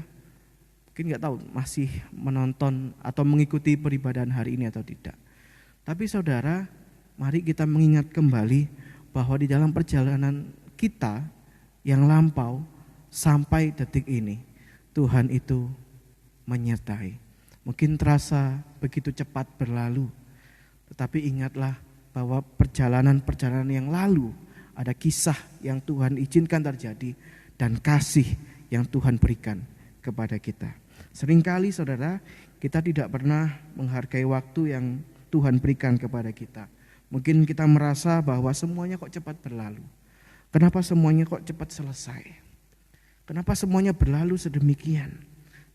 mungkin gak tahu masih menonton atau mengikuti peribadahan hari ini atau tidak. Tapi saudara, mari kita mengingat kembali bahwa di dalam perjalanan kita yang lampau sampai detik ini, Tuhan itu menyertai. Mungkin terasa begitu cepat berlalu, tetapi ingatlah bahwa perjalanan-perjalanan yang lalu ada kisah yang Tuhan izinkan terjadi dan kasih yang Tuhan berikan kepada kita. Seringkali saudara, kita tidak pernah menghargai waktu yang Tuhan berikan kepada kita. Mungkin kita merasa bahwa semuanya kok cepat berlalu. Kenapa semuanya kok cepat selesai? Kenapa semuanya berlalu sedemikian?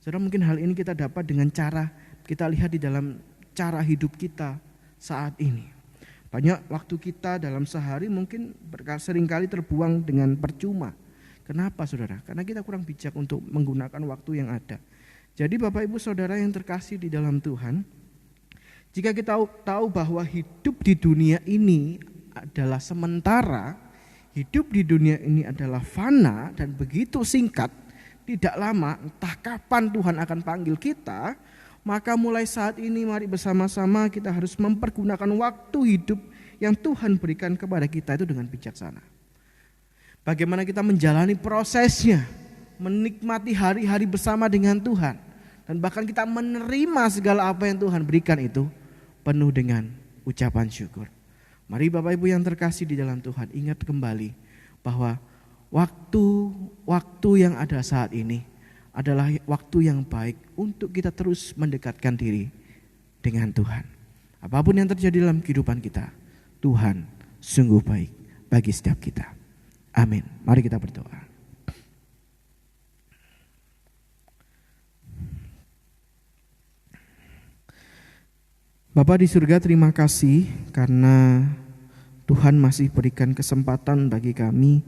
Saudara, mungkin hal ini kita dapat dengan cara kita lihat di dalam cara hidup kita saat ini. Banyak waktu kita dalam sehari mungkin seringkali terbuang dengan percuma. Kenapa saudara? Karena kita kurang bijak untuk menggunakan waktu yang ada. Jadi Bapak Ibu Saudara yang terkasih di dalam Tuhan, jika kita tahu bahwa hidup di dunia ini adalah sementara, hidup di dunia ini adalah fana dan begitu singkat, tidak lama, entah kapan Tuhan akan panggil kita, maka mulai saat ini mari bersama-sama kita harus mempergunakan waktu hidup yang Tuhan berikan kepada kita itu dengan bijaksana. Bagaimana kita menjalani prosesnya, menikmati hari-hari bersama dengan Tuhan, dan bahkan kita menerima segala apa yang Tuhan berikan itu penuh dengan ucapan syukur. Mari Bapak Ibu yang terkasih di dalam Tuhan, ingat kembali bahwa waktu yang ada saat ini adalah waktu yang baik untuk kita terus mendekatkan diri dengan Tuhan. Apapun yang terjadi dalam kehidupan kita, Tuhan sungguh baik bagi setiap kita. Amin. Mari kita berdoa. Bapa di surga, terima kasih karena Tuhan masih berikan kesempatan bagi kami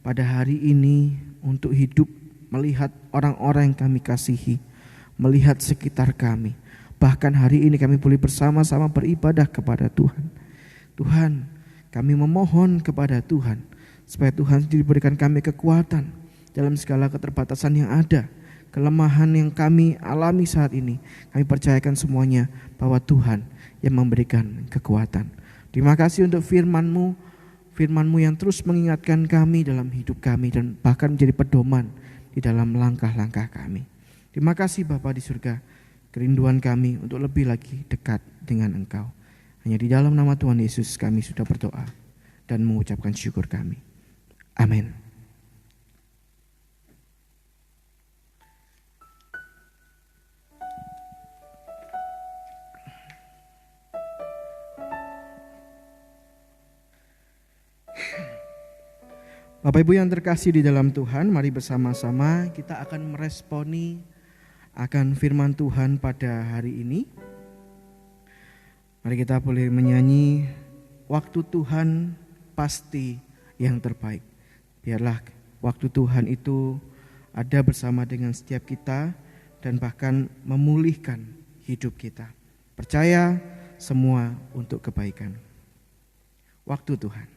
pada hari ini untuk hidup melihat orang-orang yang kami kasihi, melihat sekitar kami. Bahkan hari ini kami boleh bersama-sama beribadah kepada Tuhan. Tuhan, kami memohon kepada Tuhan supaya Tuhan diberikan kami kekuatan dalam segala keterbatasan yang ada, kelemahan yang kami alami saat ini. Kami percayakan semuanya bahwa Tuhan yang memberikan kekuatan. Terima kasih untuk firman-Mu yang terus mengingatkan kami dalam hidup kami dan bahkan menjadi pedoman di dalam langkah-langkah kami. Terima kasih Bapa di surga, kerinduan kami untuk lebih lagi dekat dengan Engkau. Hanya di dalam nama Tuhan Yesus kami sudah berdoa dan mengucapkan syukur kami. Amin. Bapak Ibu yang terkasih di dalam Tuhan, mari bersama-sama kita akan meresponi akan firman Tuhan pada hari ini. Mari kita boleh menyanyi, waktu Tuhan pasti yang terbaik. Biarlah waktu Tuhan itu ada bersama dengan setiap kita dan bahkan memulihkan hidup kita. Percaya semua untuk kebaikan. Waktu Tuhan.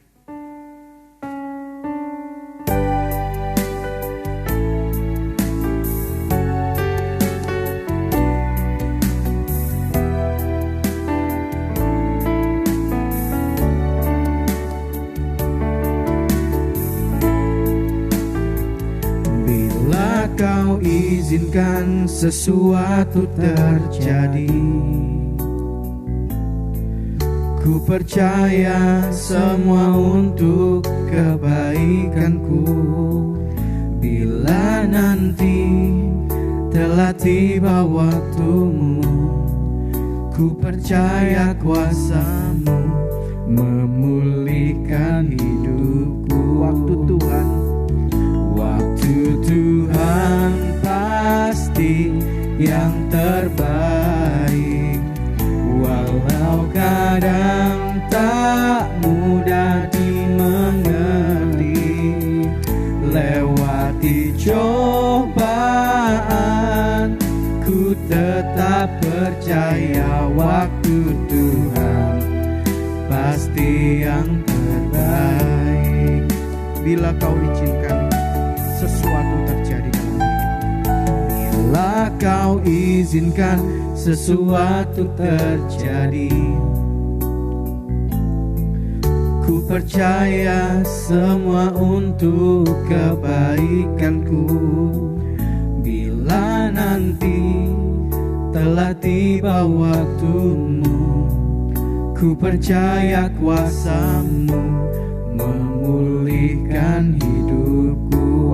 Kau izinkan sesuatu terjadi, ku percaya semua untuk kebaikanku. Bila nanti telah tiba waktumu. Ku percaya kuasa-Mu memulihkan hidupku. Waktu Tuhan pasti yang terbaik. Walau kadang tak mudah dimengerti, lewati cobaan, ku tetap percaya waktu Tuhan pasti yang terbaik. Bila kau izinkan sesuatu terjadi dalam hidup, bila kau izinkan sesuatu terjadi, ku percaya semua untuk kebaikanku. Bila nanti telah tiba waktumu, ku percaya kuasa-Mu memulihkan hidupku.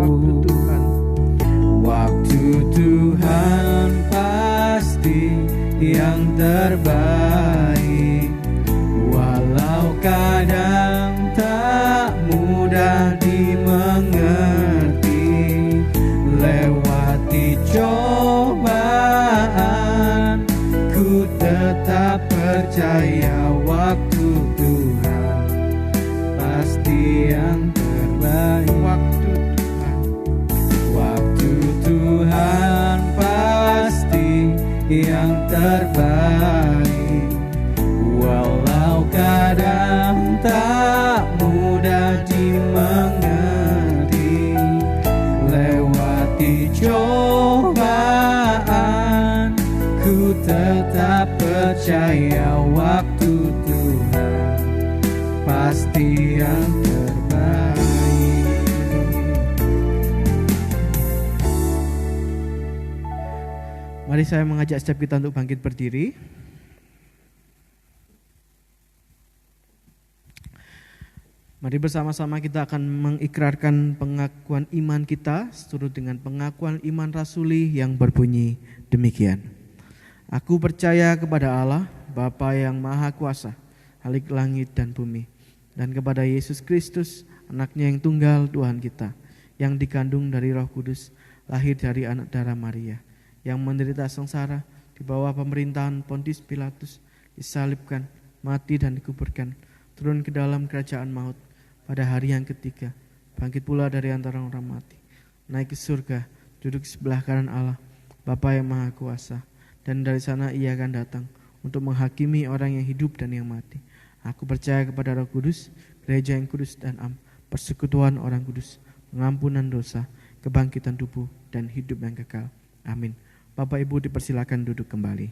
Waktu Tuhan pasti yang terbaik. Walau kadang tak mudah dimengerti, lewati cobaan, ku tetap percaya waktu Tuhan pasti yang terbaik. Waktu Tuhan pasti yang terbaik. Walau kadang tak mudah dimengerti, lewati cobaan, ku tetap percaya waktu Tuhan pasti yang terbaik. Mari saya mengajak setiap kita untuk bangkit berdiri. Mari bersama-sama kita akan mengikrarkan pengakuan iman kita seturut dengan pengakuan iman rasuli yang berbunyi demikian. Aku percaya kepada Allah, Bapa yang Maha Kuasa, Khalik langit dan bumi, dan kepada Yesus Kristus, Anaknya yang tunggal Tuhan kita, yang dikandung dari Roh Kudus, lahir dari anak darah Maria, yang menderita sengsara di bawah pemerintahan Pontius Pilatus, disalibkan, mati dan dikuburkan, turun ke dalam kerajaan maut, pada hari yang ketiga bangkit pula dari antara orang mati, naik ke surga, duduk di sebelah kanan Allah, Bapa yang Maha Kuasa, dan dari sana Ia akan datang untuk menghakimi orang yang hidup dan yang mati. Aku percaya kepada Roh Kudus, gereja yang kudus dan am, persekutuan orang kudus, pengampunan dosa, kebangkitan tubuh dan hidup yang kekal. Amin. Bapak Ibu dipersilakan duduk kembali.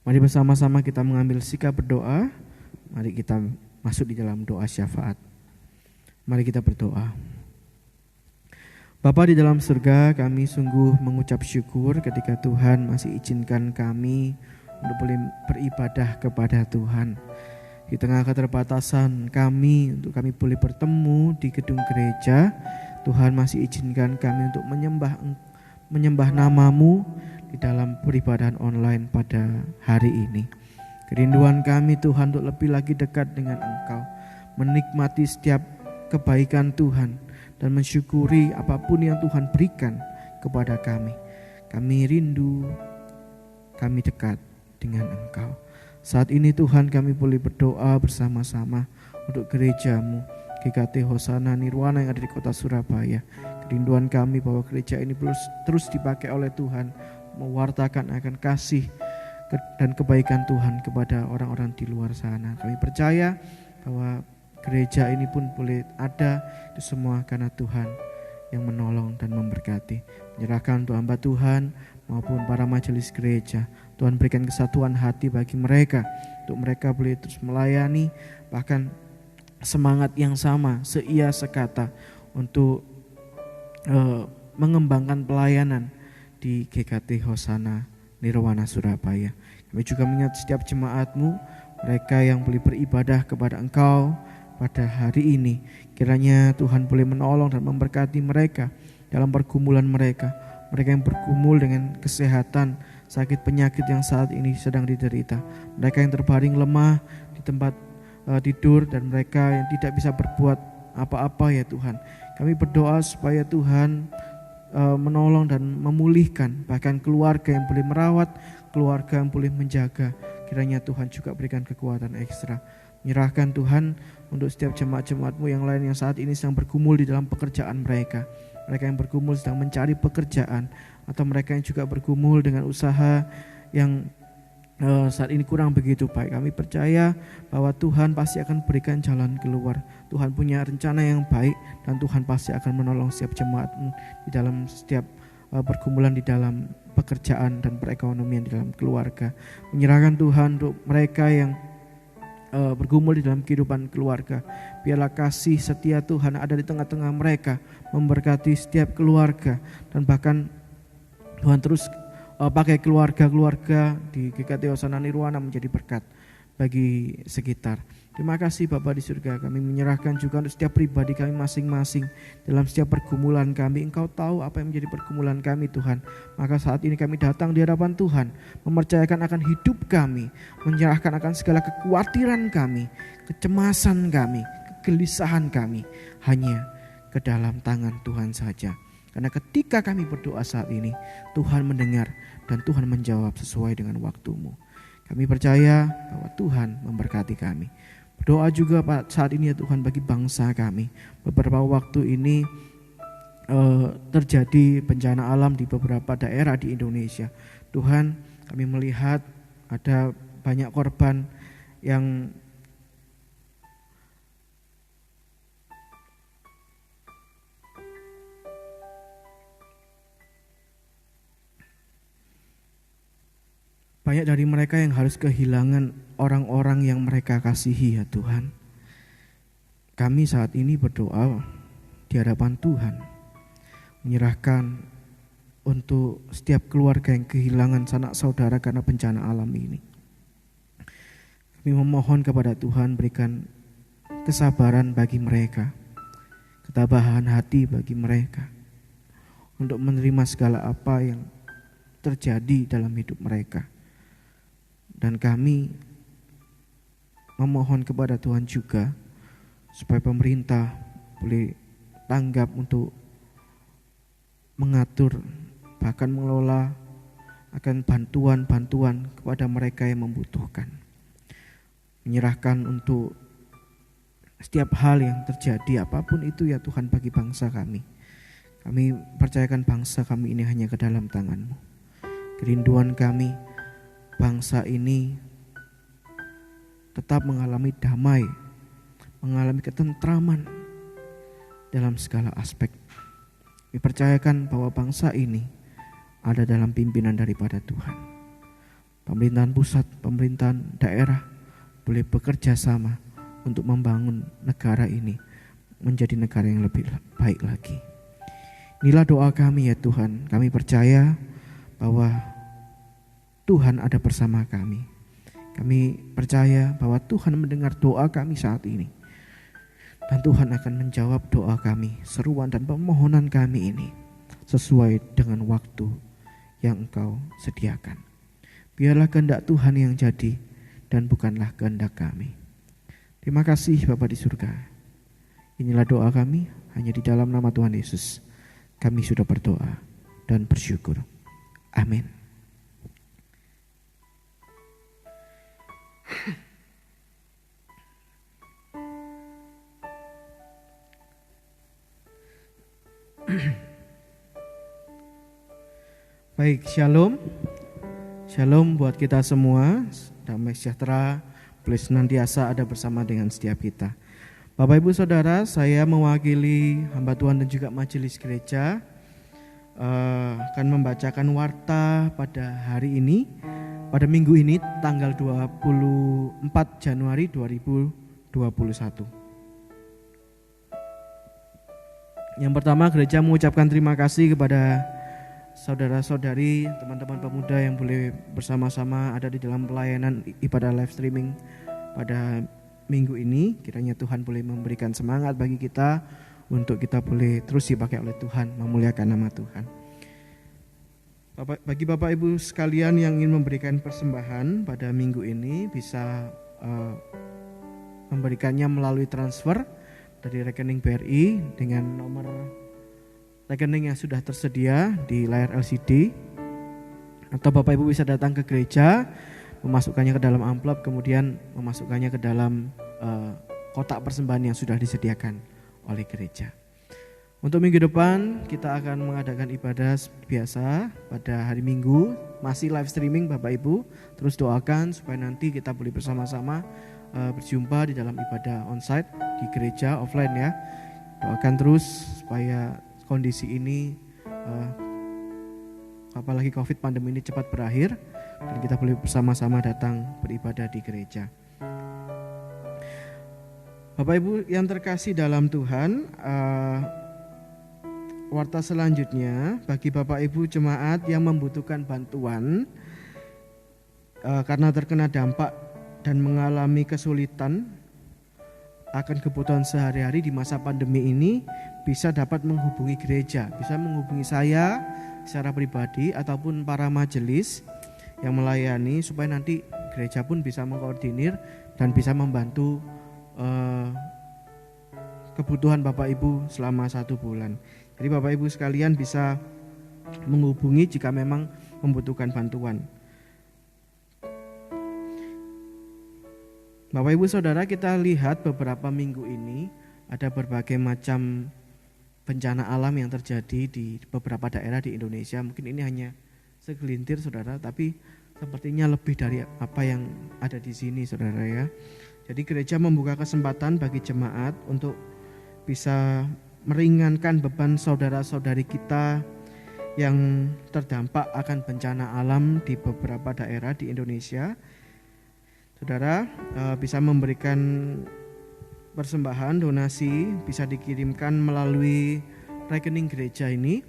Mari bersama-sama kita mengambil sikap berdoa. Mari kita masuk di dalam doa syafaat. Mari kita berdoa. Bapa di dalam surga, kami sungguh mengucap syukur ketika Tuhan masih izinkan kami untuk boleh beribadah kepada Tuhan. Di tengah keterbatasan kami, untuk kami boleh bertemu di gedung gereja, Tuhan masih izinkan kami untuk menyembah nama-Mu di dalam peribadahan online pada hari ini. Kerinduan kami Tuhan untuk lebih lagi dekat dengan Engkau, menikmati setiap kebaikan Tuhan dan mensyukuri apapun yang Tuhan berikan kepada kami. Kami rindu, kami dekat dengan Engkau. Saat ini Tuhan kami boleh berdoa bersama-sama untuk gereja-Mu, GKT Hosana Nirwana yang ada di kota Surabaya. Kerinduan kami bahwa gereja ini terus dipakai oleh Tuhan, mewartakan akan kasih dan kebaikan Tuhan kepada orang-orang di luar sana. Kami percaya bahwa gereja ini pun boleh ada itu semua karena Tuhan yang menolong dan memberkati. Menyerahkan untuk hamba Tuhan maupun para majelis gereja. Tuhan berikan kesatuan hati bagi mereka, untuk mereka boleh terus melayani, bahkan semangat yang sama, seia sekata untuk mengembangkan pelayanan di GKT Hosana Nirwana Surabaya. Kami juga mengingat setiap jemaat-Mu, mereka yang boleh beribadah kepada Engkau pada hari ini. Kiranya Tuhan boleh menolong dan memberkati mereka dalam pergumulan mereka, mereka yang bergumul dengan kesehatan, sakit penyakit yang saat ini sedang diderita, mereka yang terbaring lemah di tempat tidur, dan mereka yang tidak bisa berbuat apa-apa ya Tuhan. Kami berdoa supaya Tuhan menolong dan memulihkan bahkan keluarga yang boleh merawat, keluarga yang boleh menjaga. Kiranya Tuhan juga berikan kekuatan ekstra. Menyerahkan Tuhan untuk setiap jemaat-jemaat-Mu yang lain yang saat ini sedang bergumul di dalam pekerjaan mereka. Mereka yang bergumul sedang mencari pekerjaan, atau mereka yang juga bergumul dengan usaha yang saat ini kurang begitu baik. Kami percaya bahwa Tuhan pasti akan berikan jalan keluar. Tuhan punya rencana yang baik, dan Tuhan pasti akan menolong setiap jemaat-Mu di dalam setiap pergumulan di dalam pekerjaan dan perekonomian di dalam keluarga. Menyerahkan Tuhan untuk mereka yang bergumul di dalam kehidupan keluarga. Biarlah kasih setia Tuhan ada di tengah-tengah mereka, memberkati setiap keluarga, dan bahkan Tuhan terus pakai keluarga-keluarga di GKT Hosana Nirwana menjadi berkat bagi sekitar. Terima kasih Bapa di surga. Kami menyerahkan juga untuk setiap pribadi kami masing-masing dalam setiap pergumulan kami. Engkau tahu apa yang menjadi pergumulan kami Tuhan. Maka saat ini kami datang di hadapan Tuhan, mempercayakan akan hidup kami, menyerahkan akan segala kekhawatiran kami, kecemasan kami, kegelisahan kami hanya ke dalam tangan Tuhan saja. Karena ketika kami berdoa saat ini, Tuhan mendengar dan Tuhan menjawab sesuai dengan waktu-Mu. Kami percaya bahwa Tuhan memberkati kami. Berdoa juga saat ini ya Tuhan bagi bangsa kami. Beberapa waktu ini terjadi bencana alam di beberapa daerah di Indonesia. Tuhan, kami melihat ada banyak korban yang banyak dari mereka yang harus kehilangan orang-orang yang mereka kasihi ya Tuhan. Kami saat ini berdoa di hadapan Tuhan, menyerahkan untuk setiap keluarga yang kehilangan sanak saudara karena bencana alam ini. Kami memohon kepada Tuhan berikan kesabaran bagi mereka, ketabahan hati bagi mereka untuk menerima segala apa yang terjadi dalam hidup mereka. Dan kami memohon kepada Tuhan juga supaya pemerintah boleh tanggap untuk mengatur bahkan mengelola akan bantuan-bantuan kepada mereka yang membutuhkan. Menyerahkan untuk setiap hal yang terjadi apapun itu ya Tuhan bagi bangsa kami. Kami percayakan bangsa kami ini hanya ke dalam tangan-Mu. Kerinduan kami bangsa ini tetap mengalami damai, mengalami ketentraman dalam segala aspek. Dipercayakan bahwa bangsa ini ada dalam pimpinan daripada Tuhan. Pemerintahan pusat, pemerintahan daerah boleh bekerja sama untuk membangun negara ini menjadi negara yang lebih baik lagi. Inilah doa kami ya Tuhan. Kami percaya bahwa Tuhan ada bersama kami. Kami percaya bahwa Tuhan mendengar doa kami saat ini. Dan Tuhan akan menjawab doa kami, seruan dan permohonan kami ini sesuai dengan waktu yang Engkau sediakan. Biarlah kehendak Tuhan yang jadi dan bukanlah kehendak kami. Terima kasih Bapa di surga. Inilah doa kami, hanya di dalam nama Tuhan Yesus kami sudah berdoa dan bersyukur. Amin. Baik, shalom. Shalom buat kita semua. Damai sejahtera boleh senantiasa ada bersama dengan setiap kita. Bapak Ibu Saudara, saya mewakili hamba Tuhan dan juga majelis gereja akan membacakan warta pada hari ini, pada minggu ini tanggal 24 Januari 2021. Yang pertama, gereja mengucapkan terima kasih kepada saudara-saudari, teman-teman pemuda yang boleh bersama-sama ada di dalam pelayanan ibadah live streaming pada minggu ini. Kiranya Tuhan boleh memberikan semangat bagi kita untuk kita boleh terus dipakai oleh Tuhan, memuliakan nama Tuhan. Bagi Bapak Ibu sekalian yang ingin memberikan persembahan pada minggu ini bisa memberikannya melalui transfer dari rekening BRI dengan nomor rekening yang sudah tersedia di layar LCD, atau Bapak Ibu bisa datang ke gereja, memasukkannya ke dalam amplop, kemudian memasukkannya ke dalam kotak persembahan yang sudah disediakan oleh gereja. Untuk minggu depan kita akan mengadakan ibadah biasa pada hari Minggu, masih live streaming Bapak Ibu. Terus doakan supaya nanti kita boleh bersama-sama berjumpa di dalam ibadah onsite di gereja offline ya. Doakan terus supaya kondisi ini apalagi COVID pandemi ini cepat berakhir dan kita boleh bersama-sama datang beribadah di gereja. Bapak Ibu yang terkasih dalam Tuhan, warta selanjutnya bagi Bapak Ibu jemaat yang membutuhkan bantuan karena terkena dampak dan mengalami kesulitan akan kebutuhan sehari-hari di masa pandemi ini, bisa dapat menghubungi gereja, bisa menghubungi saya secara pribadi ataupun para majelis yang melayani, supaya nanti gereja pun bisa mengkoordinir dan bisa membantu kebutuhan Bapak Ibu selama 1 bulan. Jadi Bapak Ibu sekalian bisa menghubungi jika memang membutuhkan bantuan. Bapak Ibu Saudara, kita lihat beberapa minggu ini ada berbagai macam bencana alam yang terjadi di beberapa daerah di Indonesia. Mungkin ini hanya segelintir Saudara, tapi sepertinya lebih dari apa yang ada di sini Saudara ya. Jadi gereja membuka kesempatan bagi jemaat untuk bisa meringankan beban saudara-saudari kita yang terdampak akan bencana alam di beberapa daerah di Indonesia. Saudara bisa memberikan persembahan, donasi, bisa dikirimkan melalui rekening gereja ini,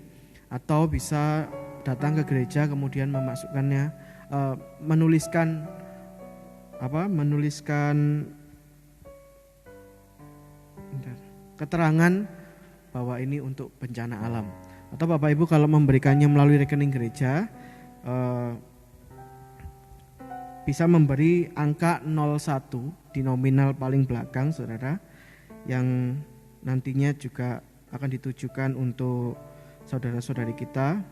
atau bisa datang ke gereja kemudian memasukkannya, menuliskan keterangan bahwa ini untuk bencana alam. Atau Bapak Ibu kalau memberikannya melalui rekening gereja, bisa memberi angka 01 di nominal paling belakang Saudara, yang nantinya juga akan ditujukan untuk saudara-saudari kita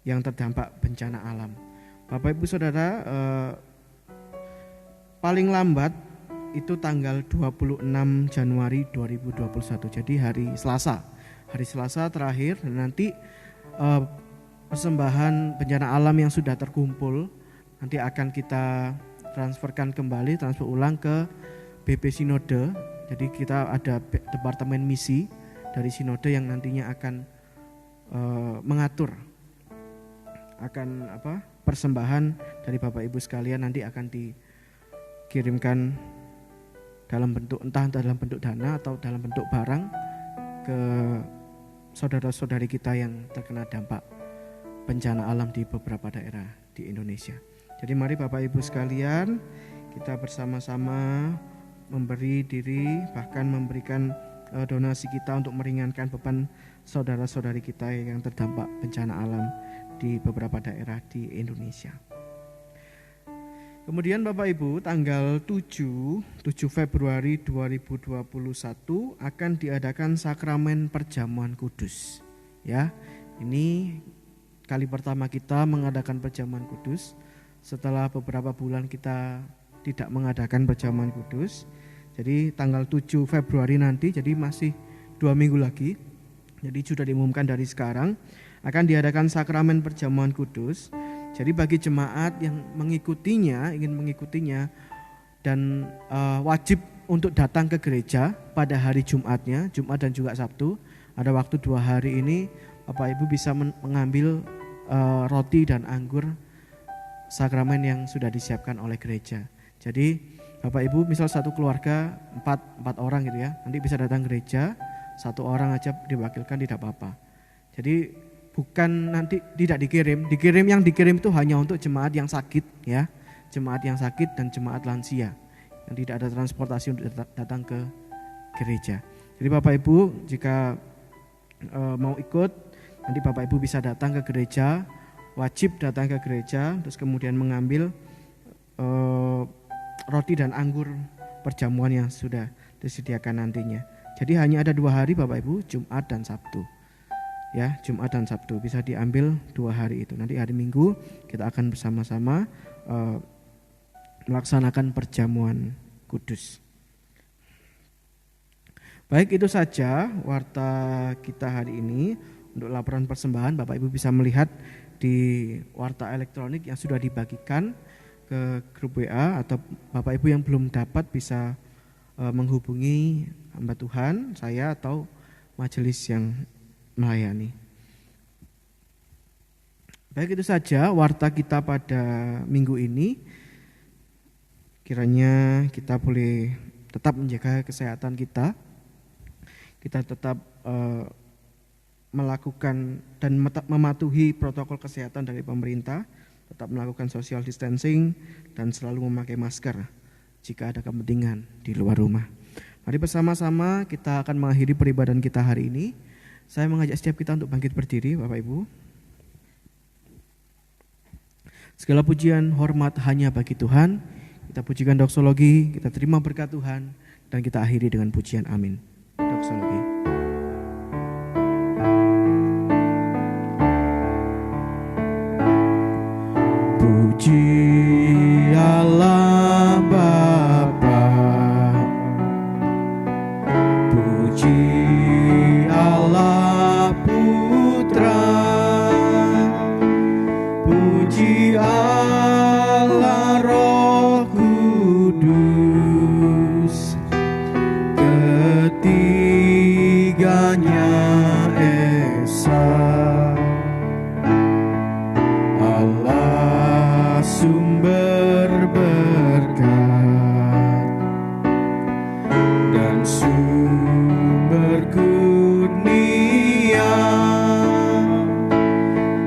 yang terdampak bencana alam. Bapak Ibu Saudara, paling lambat itu tanggal 26 Januari 2021, jadi hari Selasa terakhir, dan nanti persembahan bencana alam yang sudah terkumpul nanti akan kita transfer ulang ke BP Sinode. Jadi kita ada departemen misi dari Sinode yang nantinya akan mengatur akan persembahan dari Bapak Ibu sekalian, nanti akan dikirimkan entah dalam bentuk dana atau dalam bentuk barang ke saudara-saudari kita yang terkena dampak bencana alam di beberapa daerah di Indonesia. Jadi mari Bapak Ibu sekalian, kita bersama-sama memberi diri, bahkan memberikan donasi kita untuk meringankan beban saudara-saudari kita yang terdampak bencana alam di beberapa daerah di Indonesia. Kemudian Bapak Ibu, tanggal 7 Februari 2021 akan diadakan sakramen perjamuan kudus. Ya, ini kali pertama kita mengadakan perjamuan kudus setelah beberapa bulan kita tidak mengadakan perjamuan kudus. Jadi tanggal 7 Februari nanti, jadi masih 2 minggu lagi. Jadi sudah diumumkan dari sekarang akan diadakan sakramen perjamuan kudus. Jadi bagi jemaat yang ingin mengikutinya dan wajib untuk datang ke gereja pada hari Jumatnya, Jumat dan juga Sabtu, ada waktu 2 hari ini Bapak Ibu bisa mengambil roti dan anggur sakramen yang sudah disiapkan oleh gereja. Jadi Bapak Ibu misal satu keluarga 4 orang gitu ya, nanti bisa datang gereja, 1 orang aja diwakilkan tidak apa-apa. Jadi bukan nanti tidak dikirim yang dikirim itu hanya untuk jemaat yang sakit ya, jemaat yang sakit dan jemaat lansia yang tidak ada transportasi untuk datang ke gereja. Jadi Bapak Ibu jika mau ikut Nanti Bapak Ibu bisa datang ke gereja, wajib datang ke gereja, terus kemudian mengambil roti dan anggur perjamuan yang sudah disediakan nantinya. Jadi hanya ada 2 hari Bapak Ibu, Jumat dan Sabtu. Ya, Jumat dan Sabtu bisa diambil 2 hari itu. Nanti hari Minggu kita akan bersama-sama melaksanakan perjamuan kudus. Baik, itu saja warta kita hari ini. Untuk laporan persembahan Bapak Ibu bisa melihat di warta elektronik yang sudah dibagikan ke grup WA, atau Bapak Ibu yang belum dapat bisa menghubungi hamba Tuhan, saya atau majelis yang melayani. Baik, itu saja warta kita pada minggu ini. Kiranya kita boleh tetap menjaga kesehatan kita tetap melakukan dan mematuhi protokol kesehatan dari pemerintah, tetap melakukan social distancing dan selalu memakai masker jika ada kepentingan di luar rumah. Mari bersama-sama kita akan mengakhiri peribadahan kita hari ini. Saya mengajak setiap kita untuk bangkit berdiri, Bapak Ibu. Segala pujian, hormat hanya bagi Tuhan. Kita pujikan doksologi, kita terima berkat Tuhan, dan kita akhiri dengan pujian amin. Doksologi. Puji Allah Bapa, puji Allah Putra, puji Allah Roh Kudus, ketiganya esa. Allah sumber berkat dan sumber kurnia,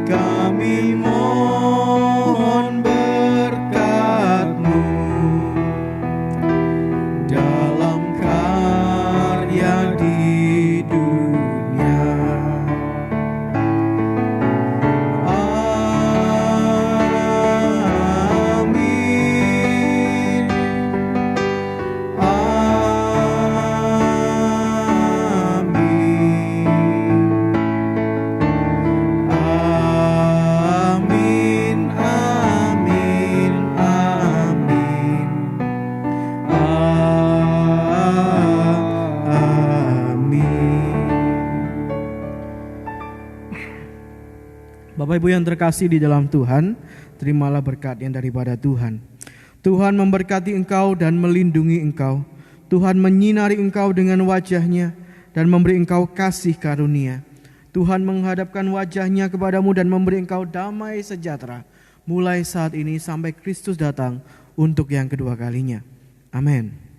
kami mohon berkat-Mu dalam karya di dunia. Amin. Amin. Amin. Amin. Amin. Bapak Ibu yang terkasih di dalam Tuhan, terimalah berkat yang daripada Tuhan. Tuhan memberkati engkau dan melindungi engkau. Tuhan menyinari engkau dengan wajah-Nya dan memberi engkau kasih karunia. Tuhan menghadapkan wajah-Nya kepadamu dan memberi engkau damai sejahtera, mulai saat ini sampai Kristus datang untuk yang kedua kalinya. Amin.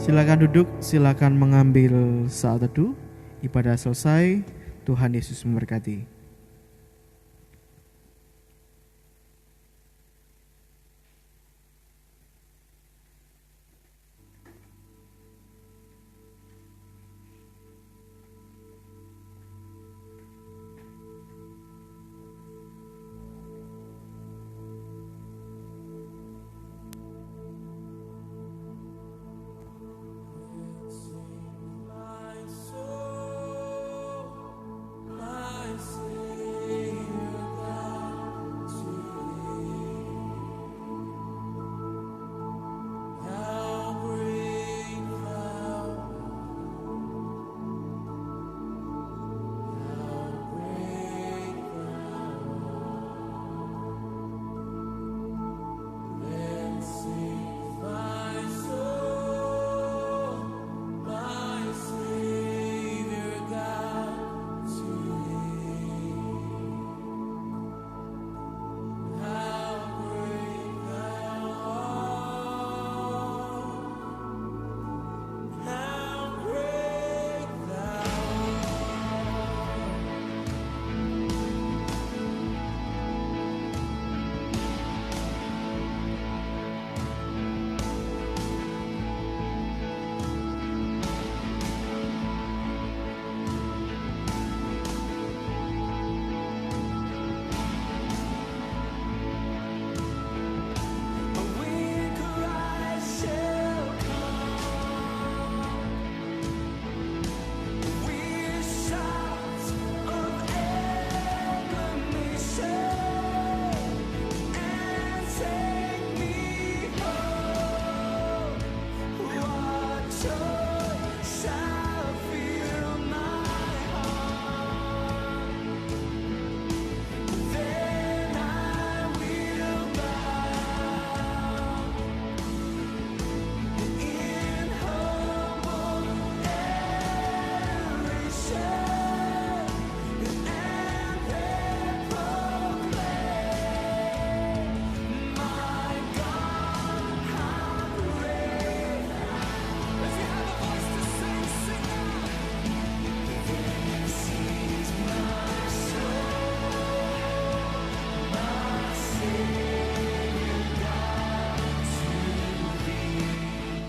Silakan duduk, silakan mengambil saat teduh. Ibadah selesai. Tuhan Yesus memberkati.